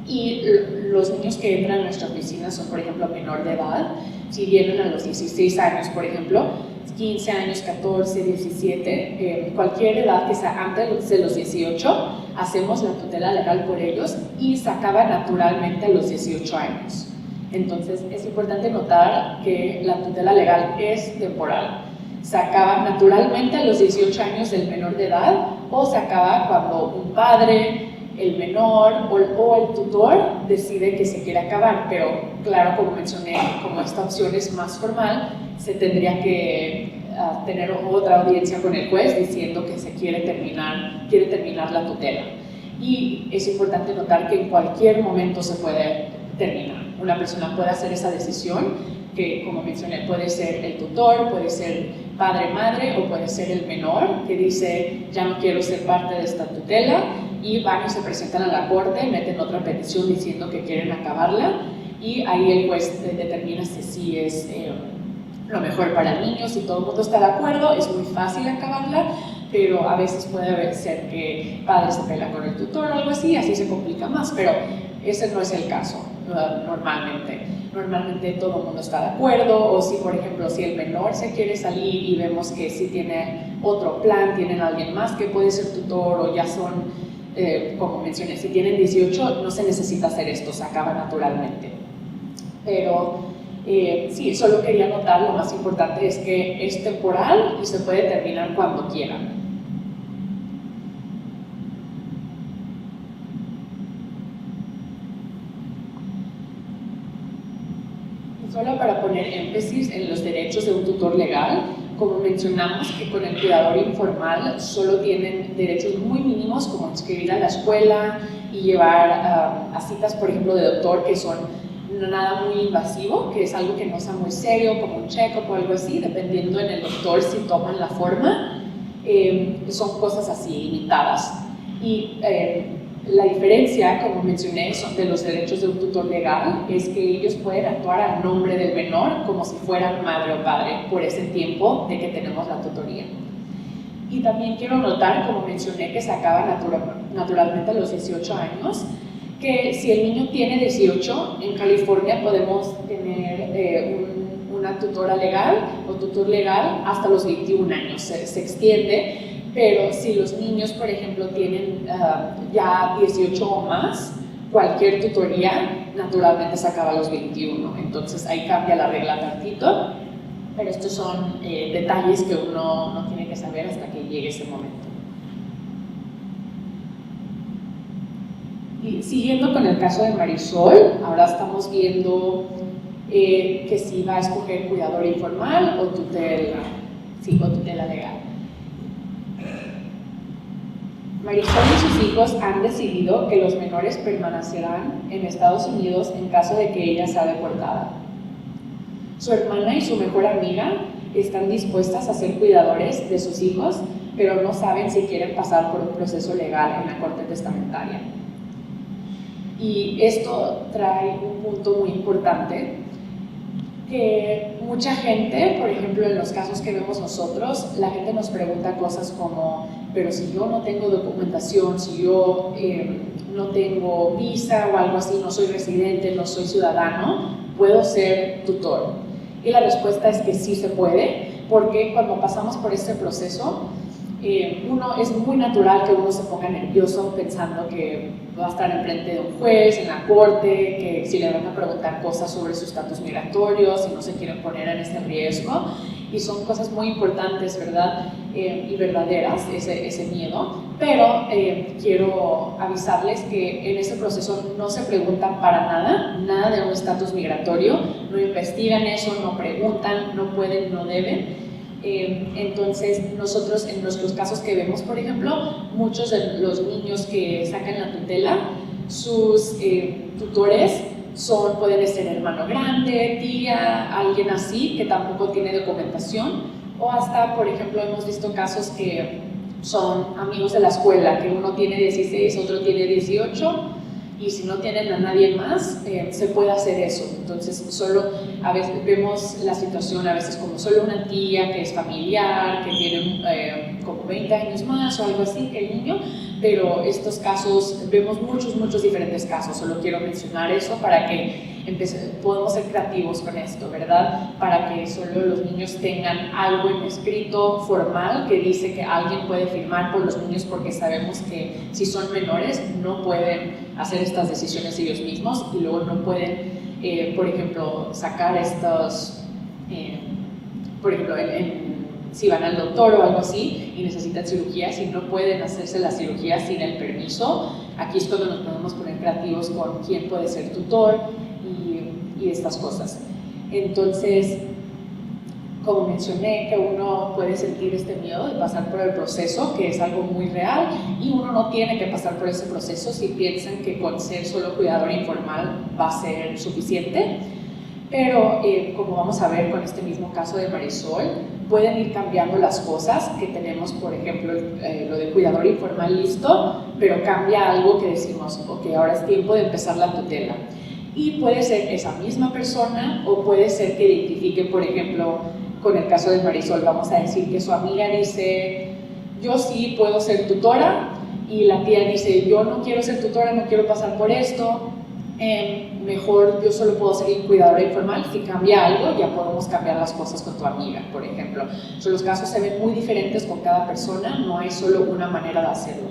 y los niños que entran a nuestra oficina son, por ejemplo, menor de edad. Si vienen a los 16 años, por ejemplo, 15 años, 14, 17, cualquier edad que sea antes de los 18, hacemos la tutela legal por ellos y se acaba naturalmente a los 18 años. Entonces es importante notar que la tutela legal es temporal. Se acaba naturalmente a los 18 años del menor de edad o se acaba cuando un padre, el menor o el tutor decide que se quiere acabar, pero claro, como mencioné, como esta opción es más formal, se tendría que tener otra audiencia con el juez diciendo que se quiere terminar la tutela. Y es importante notar que en cualquier momento se puede terminar. Una persona puede hacer esa decisión, que como mencioné puede ser el tutor, puede ser padre, madre o puede ser el menor que dice ya no quiero ser parte de esta tutela y van y se presentan a la corte, meten otra petición diciendo que quieren acabarla y ahí el juez determina si sí es lo mejor para el niño, si todo el mundo está de acuerdo, es muy fácil acabarla, pero a veces puede ser que padre se pelea con el tutor o algo así, así se complica más, pero ese no es el caso normalmente. Normalmente todo el mundo está de acuerdo, o si por ejemplo si el menor se quiere salir y vemos que si tiene otro plan, tienen alguien más que puede ser tutor o ya son, como mencioné, si tienen 18 no se necesita hacer esto, se acaba naturalmente. Pero sí, solo quería notar, lo más importante es que es temporal y se puede terminar cuando quieran. Solo para poner énfasis en los derechos de un tutor legal, como mencionamos que con el cuidador informal solo tienen derechos muy mínimos como inscribir a la escuela y llevar a citas, por ejemplo, de doctor que son nada muy invasivo, que es algo que no sea muy serio, como un check-up o algo así, dependiendo en el doctor si toman la forma, son cosas así limitadas. Y la diferencia, como mencioné, de los derechos de un tutor legal es que ellos pueden actuar a nombre del menor como si fueran madre o padre por ese tiempo de que tenemos la tutoría. Y también quiero notar, como mencioné, que se acaba naturalmente a los 18 años, que si el niño tiene 18, en California podemos tener una tutora legal o tutor legal hasta los 21 años, se extiende. Pero si los niños, por ejemplo, tienen ya 18 o más, cualquier tutoría naturalmente se acaba a los 21. Entonces ahí cambia la regla tantito, pero estos son detalles que uno no tiene que saber hasta que llegue ese momento. Y siguiendo con el caso de Marisol, ahora estamos viendo que si va a escoger cuidador informal o tutela, sí, o tutela legal. Marisol y sus hijos han decidido que los menores permanecerán en Estados Unidos en caso de que ella sea deportada. Su hermana y su mejor amiga están dispuestas a ser cuidadores de sus hijos, pero no saben si quieren pasar por un proceso legal en la corte testamentaria. Y esto trae un punto muy importante, que mucha gente, por ejemplo en los casos que vemos nosotros, la gente nos pregunta cosas como, pero si yo no tengo documentación, si yo no tengo visa o algo así, no soy residente, no soy ciudadano, ¿puedo ser tutor? Y la respuesta es que sí se puede, porque cuando pasamos por este proceso, es muy natural que uno se ponga nervioso pensando que va a estar enfrente de un juez, en la corte, que si le van a preguntar cosas sobre su estatus migratorio, si no se quieren poner en este riesgo, y son cosas muy importantes, ¿verdad? Y verdaderas, ese miedo, pero quiero avisarles que en este proceso no se preguntan para nada de un estatus migratorio, no investigan eso, no preguntan, no pueden, no deben. Entonces nosotros en nuestros casos que vemos, por ejemplo, muchos de los niños que sacan la tutela, sus tutores pueden ser hermano grande, tía, alguien así que tampoco tiene documentación, o hasta, por ejemplo, hemos visto casos que son amigos de la escuela, que uno tiene 16, otro tiene 18, y si no tienen a nadie más, se puede hacer eso. Entonces solo a veces vemos la situación a veces como solo una tía que es familiar, que tiene como 20 años más o algo así que el niño, pero estos casos, vemos muchos diferentes casos. Solo quiero mencionar eso para que podamos ser creativos con esto, ¿verdad? Para que solo los niños tengan algo en escrito formal que dice que alguien puede firmar por los niños, porque sabemos que si son menores no pueden hacer estas decisiones ellos mismos y luego no pueden, por ejemplo, sacar estos, por ejemplo, si van al doctor o algo así y necesitan cirugía, si no pueden hacerse la cirugía sin el permiso, aquí es cuando nos podemos poner creativos con quién puede ser tutor y estas cosas. Entonces, como mencioné, que uno puede sentir este miedo de pasar por el proceso, que es algo muy real, y uno no tiene que pasar por ese proceso si piensan que con ser solo cuidador informal va a ser suficiente. Pero como vamos a ver con este mismo caso de Marisol, pueden ir cambiando las cosas, que tenemos, por ejemplo, lo de cuidador informal listo, pero cambia algo que decimos, ok, ahora es tiempo de empezar la tutela. Y puede ser esa misma persona, o puede ser que identifique, por ejemplo, con el caso de Marisol, vamos a decir que su amiga dice, yo sí puedo ser tutora, y la tía dice, yo no quiero ser tutora, no quiero pasar por esto, mejor yo solo puedo ser cuidadora informal. Si cambia algo, ya podemos cambiar las cosas con tu amiga, por ejemplo. Los casos se ven muy diferentes con cada persona, no hay solo una manera de hacerlo.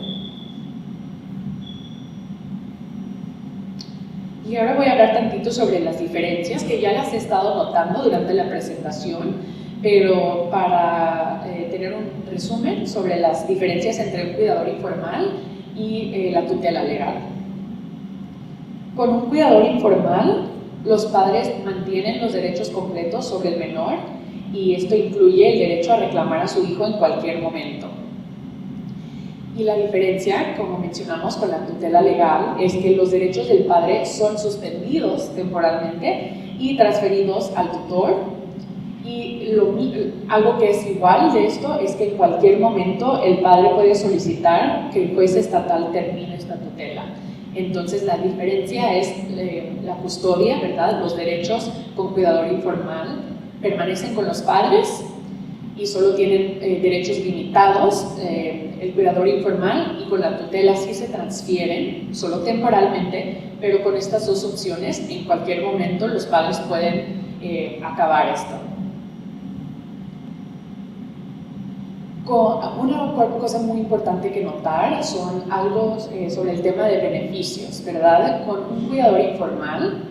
Y ahora voy a hablar tantito sobre las diferencias, que ya las he estado notando durante la presentación, pero para tener un resumen sobre las diferencias entre un cuidador informal y la tutela legal. Con un cuidador informal, los padres mantienen los derechos completos sobre el menor, y esto incluye el derecho a reclamar a su hijo en cualquier momento. Y la diferencia, como mencionamos con la tutela legal, es que los derechos del padre son suspendidos temporalmente y transferidos al tutor. Y algo que es igual de esto es que en cualquier momento el padre puede solicitar que el juez estatal termine esta tutela. Entonces la diferencia es la custodia, ¿verdad? Los derechos con cuidador informal permanecen con los padres y solo tienen derechos limitados. El cuidador informal y con la tutela sí se transfieren, solo temporalmente, pero con estas dos opciones en cualquier momento los padres pueden acabar esto. Una cosa muy importante que notar son algo sobre el tema de beneficios, ¿verdad? Con un cuidador informal,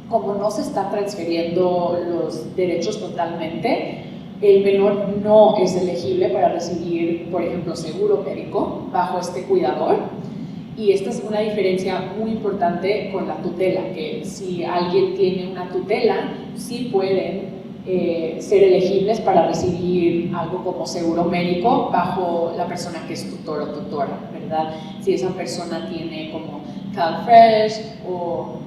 como no se están transfiriendo los derechos totalmente, el menor no es elegible para recibir, por ejemplo, seguro médico bajo este cuidador. Y esta es una diferencia muy importante con la tutela, que si alguien tiene una tutela, sí pueden ser elegibles para recibir algo como seguro médico bajo la persona que es tutor o tutora, ¿verdad? Si esa persona tiene como CalFresh o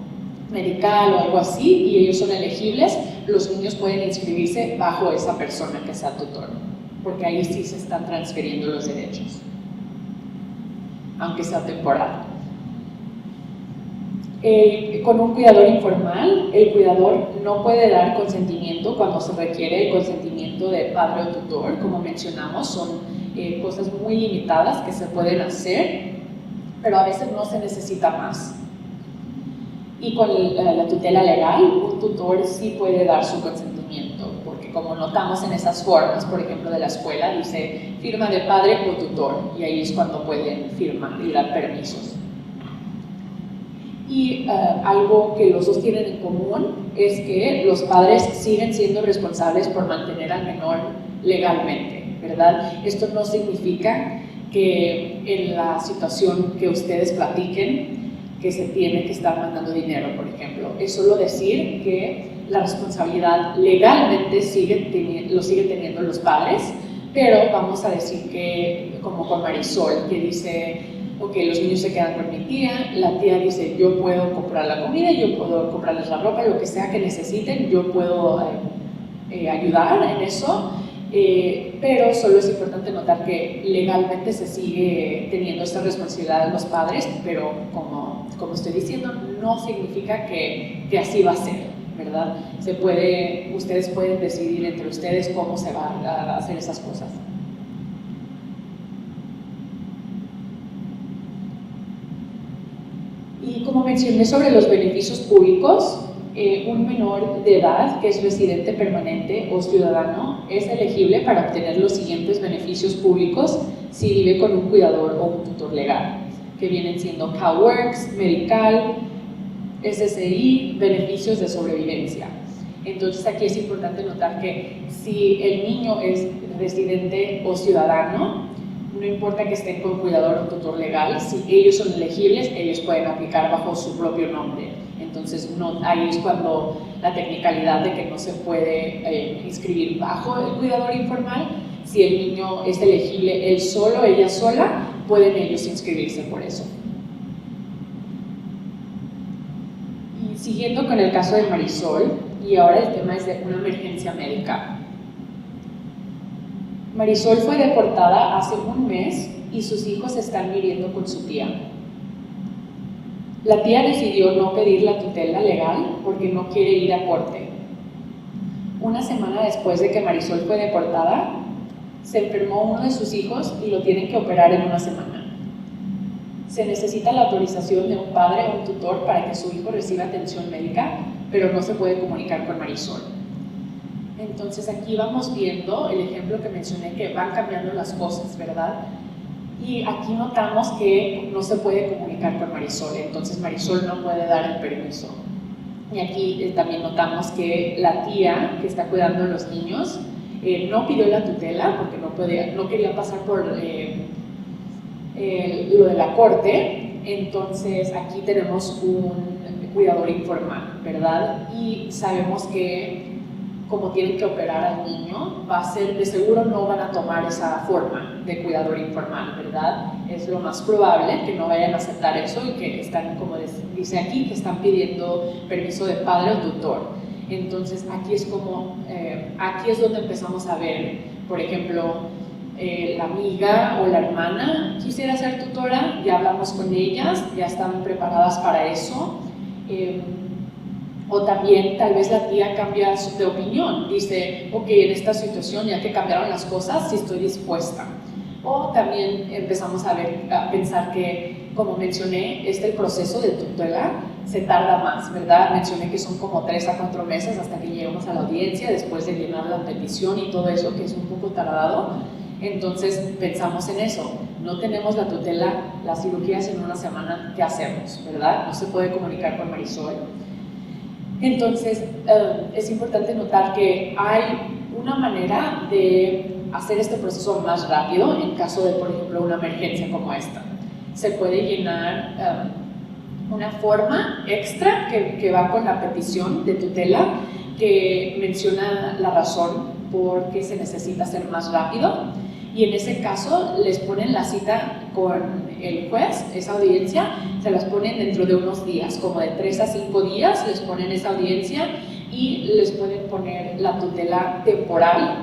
medical o algo así y ellos son elegibles, los niños pueden inscribirse bajo esa persona que sea tutor, porque ahí sí se están transfiriendo los derechos, aunque sea temporal. Con un cuidador informal, el cuidador no puede dar consentimiento cuando se requiere el consentimiento de padre o tutor. Como mencionamos, son cosas muy limitadas que se pueden hacer, pero a veces no se necesita más. Y con la tutela legal, un tutor sí puede dar su consentimiento, porque como notamos en esas formas, por ejemplo, de la escuela, dice firma de padre o tutor, y ahí es cuando pueden firmar y dar permisos. Y algo que los dos tienen en común es que los padres siguen siendo responsables por mantener al menor legalmente, ¿verdad? Esto no significa que en la situación que ustedes platiquen que se tiene que estar mandando dinero, por ejemplo. Es solo decir que la responsabilidad legalmente lo siguen teniendo los padres, pero vamos a decir que, como con Marisol, que dice, ok, los niños se quedan con mi tía, la tía dice, yo puedo comprar la comida, yo puedo comprarles la ropa, lo que sea que necesiten, yo puedo ayudar en eso, pero solo es importante notar que legalmente se sigue teniendo esta responsabilidad de los padres, pero como estoy diciendo, no significa que así va a ser, ¿verdad? Ustedes pueden decidir entre ustedes cómo se van a hacer esas cosas. Y como mencioné sobre los beneficios públicos, un menor de edad que es residente permanente o ciudadano es elegible para obtener los siguientes beneficios públicos si vive con un cuidador o un tutor legal, que vienen siendo CalWORKs, Medical, SSI, beneficios de sobrevivencia. Entonces aquí es importante notar que si el niño es residente o ciudadano, no importa que estén con cuidador o tutor legal, si ellos son elegibles, ellos pueden aplicar bajo su propio nombre. Entonces ahí es cuando la technicalidad de que no se puede inscribir bajo el cuidador informal. Si el niño es elegible él solo, ella sola, pueden ellos inscribirse por eso. Y siguiendo con el caso de Marisol, y ahora el tema es de una emergencia médica. Marisol fue deportada hace un mes y sus hijos están viviendo con su tía. La tía decidió no pedir la tutela legal porque no quiere ir a corte. Una semana después de que Marisol fue deportada, se enfermó uno de sus hijos y lo tienen que operar en una semana. Se necesita la autorización de un padre o un tutor para que su hijo reciba atención médica, pero no se puede comunicar con Marisol. Entonces aquí vamos viendo el ejemplo que mencioné, que van cambiando las cosas, ¿verdad? Y aquí notamos que no se puede comunicar con Marisol, entonces Marisol no puede dar el permiso. Y aquí también notamos que la tía que está cuidando a los niños no pidió la tutela porque no quería pasar por lo de la corte. Entonces aquí tenemos un cuidador informal, ¿verdad? Y sabemos que como tienen que operar al niño, va a ser, de seguro no van a tomar esa forma de cuidador informal, ¿verdad? Es lo más probable que no vayan a aceptar eso y que están, como dice aquí, que están pidiendo permiso de padre o tutor. Entonces aquí es donde empezamos a ver, por ejemplo, la amiga o la hermana quisiera ser tutora, ya hablamos con ellas, ya están preparadas para eso. O también tal vez la tía cambia de opinión, dice, ok, en esta situación ya que cambiaron las cosas, sí estoy dispuesta. O también empezamos a pensar que, como mencioné, el proceso de tutela se tarda más, ¿verdad? Mencioné que son como 3 a 4 meses hasta que llegamos a la audiencia, después de llenar la petición y todo eso, que es un poco tardado. Entonces pensamos en eso, no tenemos la tutela, las cirugías en una semana, ¿qué hacemos? ¿Verdad? No se puede comunicar con Marisol. Entonces, es importante notar que hay una manera de hacer este proceso más rápido en caso de, por ejemplo, una emergencia como esta. Se puede llenar una forma extra que va con la petición de tutela que menciona la razón por qué se necesita hacer más rápido. Y en ese caso les ponen la cita con el juez, esa audiencia, se las ponen dentro de unos días, como de 3 a 5 días les ponen esa audiencia y les pueden poner la tutela temporal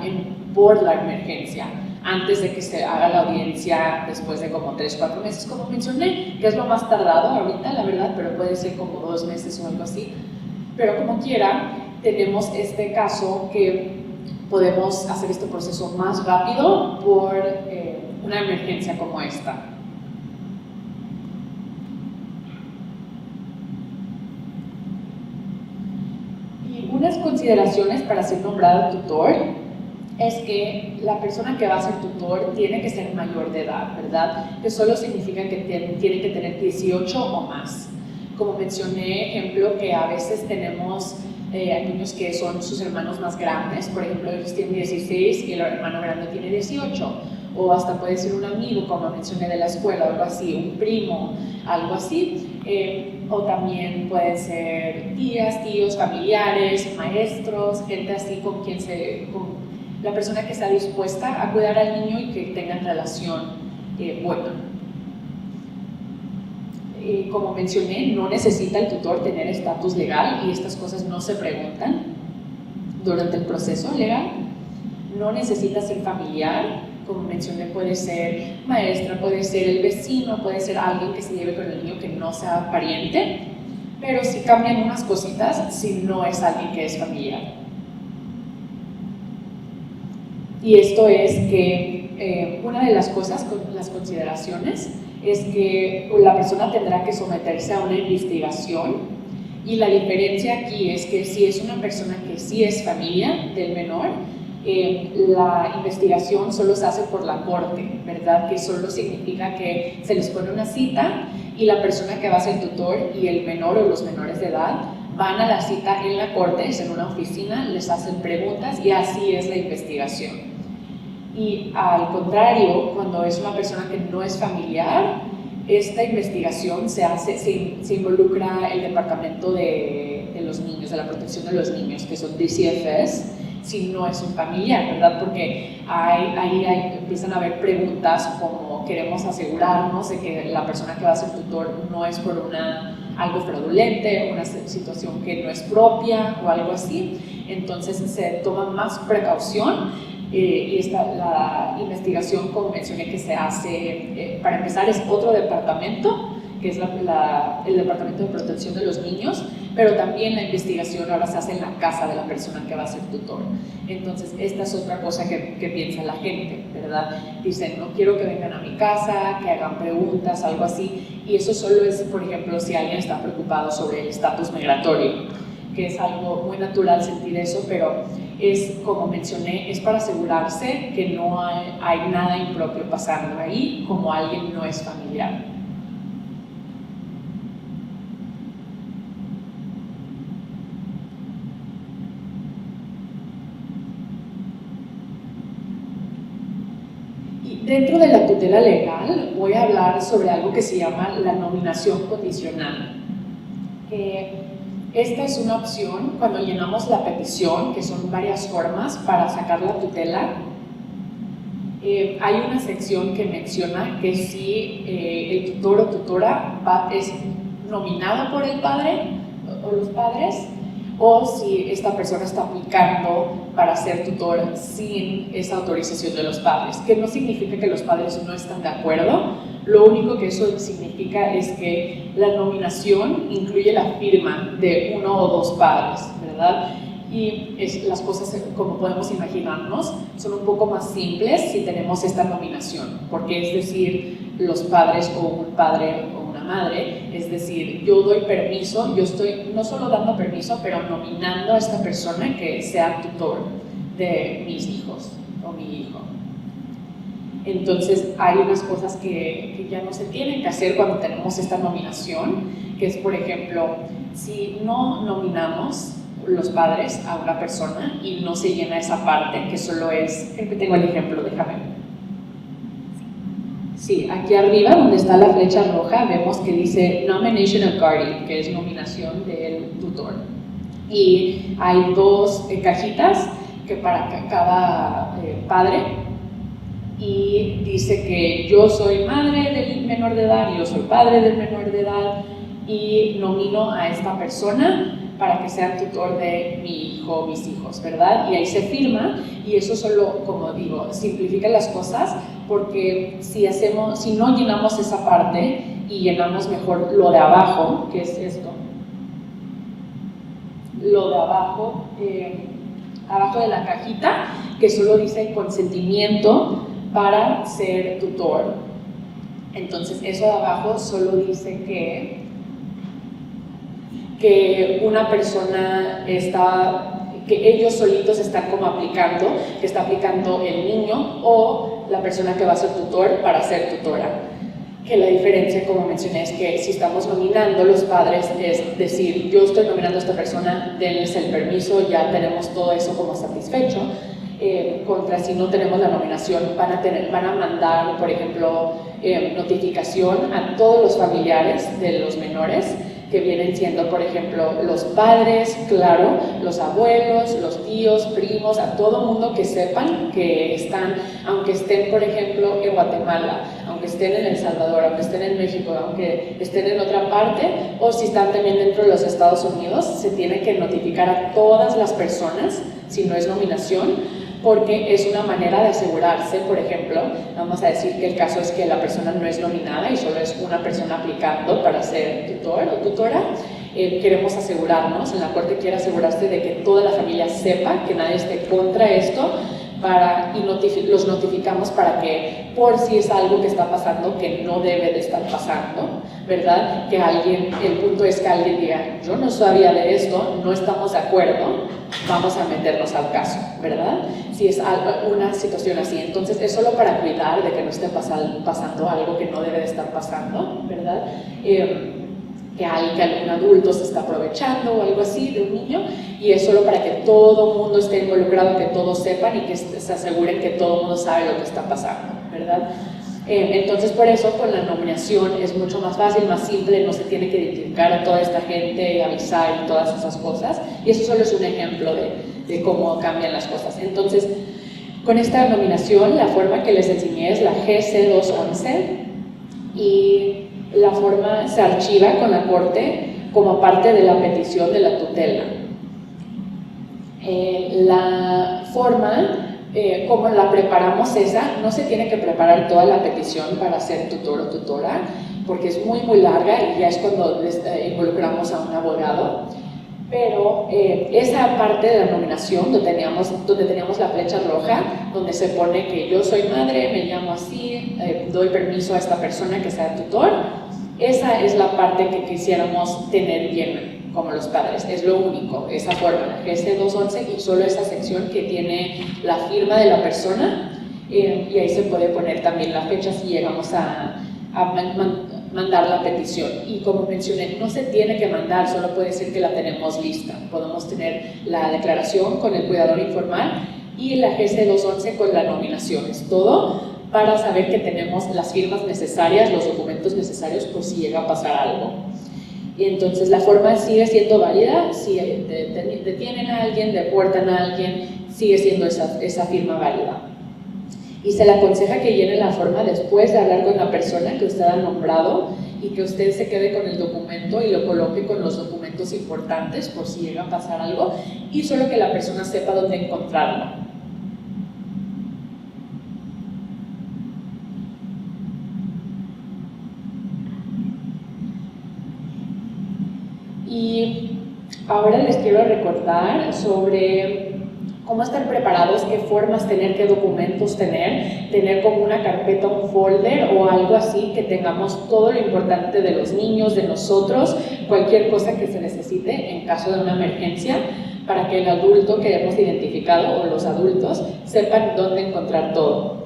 por la emergencia, antes de que se haga la audiencia después de como 3 o 4 meses, como mencioné, que es lo más tardado ahorita, la verdad, pero puede ser como 2 meses o algo así. Pero como quiera, tenemos este caso que podemos hacer este proceso más rápido por una emergencia como esta. Y unas consideraciones para ser nombrado tutor es que la persona que va a ser tutor tiene que ser mayor de edad, ¿verdad? Que solo significa que tiene que tener 18 o más. Como mencioné, ejemplo, que a veces tenemos hay niños que son sus hermanos más grandes, por ejemplo, ellos tienen 16 y el hermano grande tiene 18, o hasta puede ser un amigo, como mencioné, de la escuela, o algo así, un primo, algo así, o también pueden ser tías, tíos, familiares, maestros, gente así con la persona que está dispuesta a cuidar al niño y que tengan relación buena. Como mencioné, no necesita el tutor tener estatus legal y estas cosas no se preguntan durante el proceso legal. No necesita ser familiar, como mencioné, puede ser maestra, puede ser el vecino, puede ser alguien que se lleve con el niño que no sea pariente, pero sí cambian unas cositas si no es alguien que es familiar. Y esto es que una de las cosas, las consideraciones, es que la persona tendrá que someterse a una investigación, y la diferencia aquí es que si es una persona que sí es familia del menor, la investigación solo se hace por la corte, ¿verdad? Que solo significa que se les pone una cita y la persona que va a ser tutor y el menor o los menores de edad van a la cita en la corte, es en una oficina, les hacen preguntas y así es la investigación. Y al contrario, cuando es una persona que no es familiar, esta investigación se involucra el Departamento de los Niños, de la Protección de los Niños, que son DCFS, si no es un familiar, ¿verdad? Porque ahí empiezan a haber preguntas como queremos asegurarnos de que la persona que va a ser tutor no es por algo fraudulente, una situación que no es propia o algo así. Entonces se toma más precaución. Y la investigación, como mencioné, que se hace, para empezar, es otro departamento, que es el Departamento de Protección de los Niños, pero también la investigación ahora se hace en la casa de la persona que va a ser tutor. Entonces, esta es otra cosa que piensa la gente, ¿verdad? Dicen, no quiero que vengan a mi casa, que hagan preguntas, algo así, y eso solo es, por ejemplo, si alguien está preocupado sobre el estatus migratorio, que es algo muy natural sentir eso, pero es, como mencioné, es para asegurarse que no hay nada impropio pasando ahí, como alguien no es familiar. Y dentro de la tutela legal voy a hablar sobre algo que se llama la nominación condicional. Esta es una opción cuando llenamos la petición, que son varias formas para sacar la tutela. Hay una sección que menciona que si el tutor o tutora es nominado por el padre o los padres, o si esta persona está aplicando para ser tutor sin esa autorización de los padres, que no significa que los padres no están de acuerdo. Lo único que eso significa es que la nominación incluye la firma de uno o dos padres, ¿verdad? Y las cosas, como podemos imaginarnos, son un poco más simples si tenemos esta nominación, porque es decir, los padres o un padre o una madre, es decir, yo doy permiso, yo estoy no solo dando permiso, pero nominando a esta persona que sea tutor de mis hijos o mi hijo. Entonces hay unas cosas que ya no se tienen que hacer cuando tenemos esta nominación, que es, por ejemplo, si no nominamos los padres a una persona y no se llena esa parte, que solo es, tengo el ejemplo, déjame ver. Sí, aquí arriba donde está la flecha roja vemos que dice Nomination of Guardian, que es nominación del tutor. Y hay dos cajitas que para cada padre, y dice que yo soy madre del menor de edad y yo soy padre del menor de edad y nomino a esta persona para que sea tutor de mi hijo o mis hijos, ¿verdad? Y ahí se firma, y eso solo, como digo, simplifica las cosas, porque si no llenamos esa parte y llenamos mejor lo de abajo, que es esto, lo de abajo, abajo de la cajita, que solo dice consentimiento para ser tutor. Entonces eso de abajo solo dice que una persona que ellos solitos están como aplicando, que está aplicando el niño o la persona que va a ser tutor para ser tutora. Que la diferencia, como mencioné, es que si estamos nominando los padres, es decir, yo estoy nominando a esta persona, denles el permiso, ya tenemos todo eso como satisfecho. Contra si no tenemos la nominación, van a mandar, por ejemplo, notificación a todos los familiares de los menores, que vienen siendo, por ejemplo, los padres, claro, los abuelos, los tíos, primos, a todo mundo que sepan que están, aunque estén, por ejemplo, en Guatemala, aunque estén en El Salvador, aunque estén en México, aunque estén en otra parte, o si están también dentro de los Estados Unidos, se tiene que notificar a todas las personas, si no es nominación, porque es una manera de asegurarse. Por ejemplo, vamos a decir que el caso es que la persona no es nominada y solo es una persona aplicando para ser tutor o tutora. Queremos asegurarnos, en la corte quiere asegurarse de que toda la familia sepa, que nadie esté contra esto, y los notificamos para que, por si es algo que está pasando que no debe de estar pasando, ¿verdad? Que el punto es que alguien diga, yo no sabía de esto, no estamos de acuerdo, vamos a meternos al caso, ¿verdad? Si es una situación así, entonces es solo para cuidar de que no esté pasando algo que no debe de estar pasando, ¿verdad? Que algún adulto se está aprovechando o algo así de un niño, y es solo para que todo el mundo esté involucrado, que todos sepan y que se aseguren que todo el mundo sabe lo que está pasando, ¿verdad? Entonces por eso con la nominación es mucho más fácil, más simple, no se tiene que identificar a toda esta gente, avisar y todas esas cosas, y eso solo es un ejemplo de cómo cambian las cosas. Entonces con esta nominación la forma que les enseñé es la GC211 y la forma se archiva con la Corte como parte de la petición de la tutela. La forma, como la preparamos esa, no se tiene que preparar toda la petición para ser tutor o tutora, porque es muy larga y ya es cuando involucramos a un abogado. Pero esa parte de la nominación donde teníamos la flecha roja, donde se pone que yo soy madre, me llamo así, doy permiso a esta persona que sea tutor, esa es la parte que quisiéramos tener bien como los padres, es lo único, esa forma, la GC211 y solo esa sección que tiene la firma de la persona, y ahí se puede poner también la fecha si llegamos a mandar la petición. Y como mencioné, no se tiene que mandar, solo puede ser que la tenemos lista. Podemos tener la declaración con el cuidador informal y la GC211 con la nominación. Es todo para saber que tenemos las firmas necesarias, los documentos necesarios por si llega a pasar algo. Y entonces la forma sigue siendo válida, si detienen a alguien, deportan a alguien, sigue siendo esa firma válida. Y se le aconseja que llene la forma después de hablar con la persona que usted ha nombrado y que usted se quede con el documento y lo coloque con los documentos importantes por si llega a pasar algo, y solo que la persona sepa dónde encontrarlo. Y ahora les quiero recordar sobre cómo estar preparados, qué formas tener, qué documentos tener como una carpeta, un folder o algo así, que tengamos todo lo importante de los niños, de nosotros, cualquier cosa que se necesite en caso de una emergencia, para que el adulto que hemos identificado o los adultos sepan dónde encontrar todo.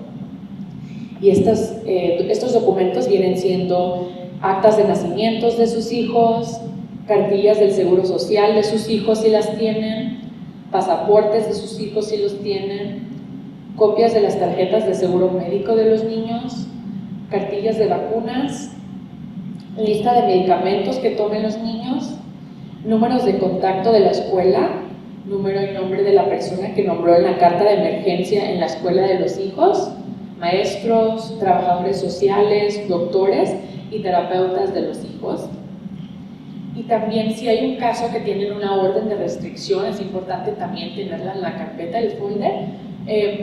Y estos documentos vienen siendo actas de nacimientos de sus hijos, cartillas del seguro social de sus hijos si las tienen, pasaportes de sus hijos si los tienen, copias de las tarjetas de seguro médico de los niños, cartillas de vacunas, lista de medicamentos que tomen los niños, números de contacto de la escuela, número y nombre de la persona que nombró en la carta de emergencia en la escuela de los hijos, maestros, trabajadores sociales, doctores y terapeutas de los hijos. Y también si hay un caso que tienen una orden de restricción, es importante también tenerla en la carpeta, el folder,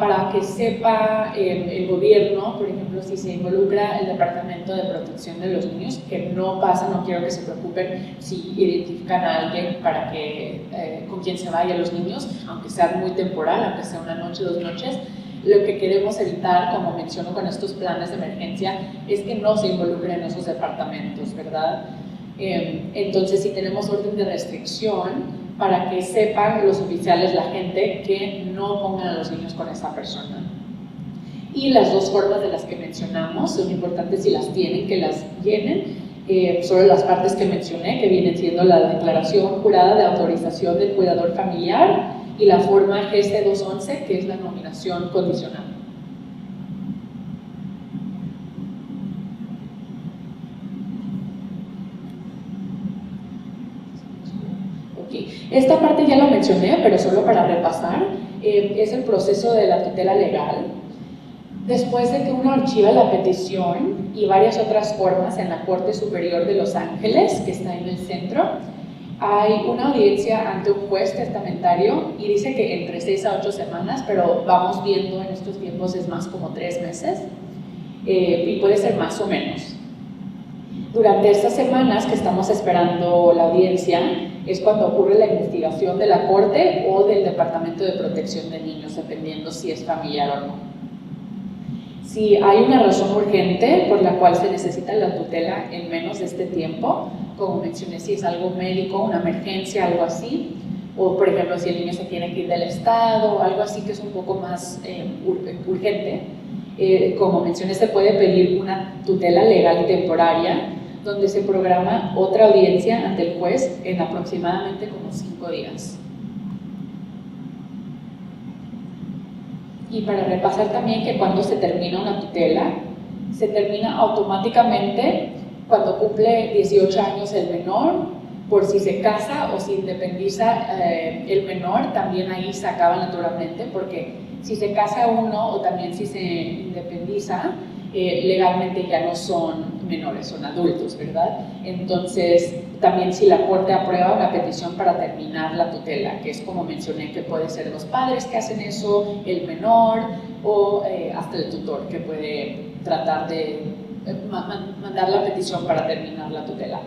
para que sepa el gobierno, por ejemplo, si se involucra el Departamento de Protección de los Niños, que no pasa, no quiero que se preocupen si identifican a alguien para que con quien se vayan los niños, aunque sea muy temporal, aunque sea una noche, 2 noches. Lo que queremos evitar, como menciono con estos planes de emergencia, es que no se involucren esos departamentos, ¿verdad? Entonces, si tenemos orden de restricción, para que sepan los oficiales, la gente, que no pongan a los niños con esa persona. Y las 2 formas de las que mencionamos son importantes, si las tienen, que las llenen. Solo las partes que mencioné, que vienen siendo la declaración jurada de autorización del cuidador familiar y la forma GC211, que es la nominación condicional. Esta parte ya la mencioné, pero solo para repasar, es el proceso de la tutela legal. Después de que uno archiva la petición y varias otras formas en la Corte Superior de Los Ángeles, que está en el centro, hay una audiencia ante un juez testamentario y dice que entre 6 a 8 semanas, pero vamos viendo en estos tiempos es más como 3 meses, y puede ser más o menos. Durante estas semanas que estamos esperando la audiencia es cuando ocurre la investigación de la Corte o del Departamento de Protección de Niños, dependiendo si es familiar o no. Si hay una razón urgente por la cual se necesita la tutela en menos de este tiempo, como mencioné, si es algo médico, una emergencia, algo así, o por ejemplo si el niño se tiene que ir del estado, algo así que es un poco más urgente, como mencioné, se puede pedir una tutela legal temporaria, donde se programa otra audiencia ante el juez en aproximadamente como 5 días. Y para repasar también que cuando se termina una tutela, se termina automáticamente cuando cumple 18 años el menor, por si se casa o se independiza el menor, también ahí se acaba naturalmente, porque si se casa uno o también si se independiza, legalmente ya no son menores, son adultos, ¿verdad? Entonces, también si la Corte aprueba una petición para terminar la tutela, que es como mencioné, que puede ser los padres que hacen eso, el menor o hasta el tutor que puede tratar de mandar la petición para terminar la tutela.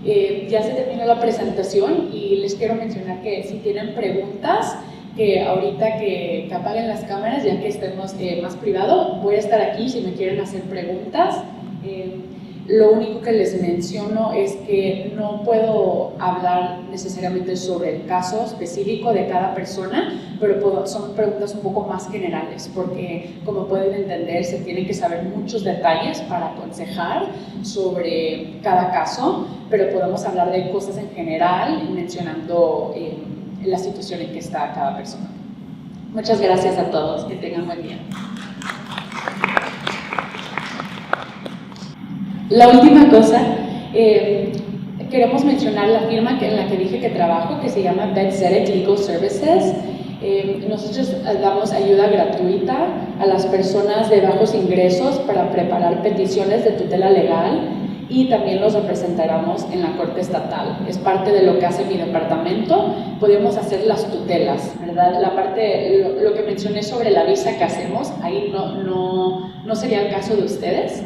Ya se terminó la presentación y les quiero mencionar que si tienen preguntas, que ahorita que apaguen las cámaras, ya que estemos más privado, voy a estar aquí si me quieren hacer preguntas. Lo único que les menciono es que no puedo hablar necesariamente sobre el caso específico de cada persona, pero son preguntas un poco más generales, porque como pueden entender, se tienen que saber muchos detalles para aconsejar sobre cada caso, pero podemos hablar de cosas en general, mencionando la situación en que está cada persona. Muchas gracias a todos, que tengan buen día. La última cosa, queremos mencionar la firma en la que dije que trabajo, que se llama Bethesda Legal Services. Nosotros damos ayuda gratuita a las personas de bajos ingresos para preparar peticiones de tutela legal y también los representaremos en la Corte Estatal. Es parte de lo que hace mi departamento. Podemos hacer las tutelas, ¿verdad? Lo que mencioné sobre la visa que hacemos, ahí no sería el caso de ustedes.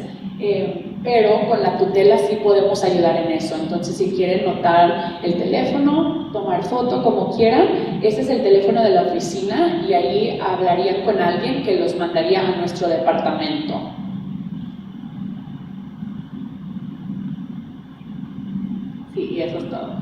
Pero con la tutela sí podemos ayudar en eso. Entonces, si quieren notar el teléfono, tomar foto, como quieran, ese es el teléfono de la oficina y ahí hablarían con alguien que los mandaría a nuestro departamento. Sí, y eso es todo.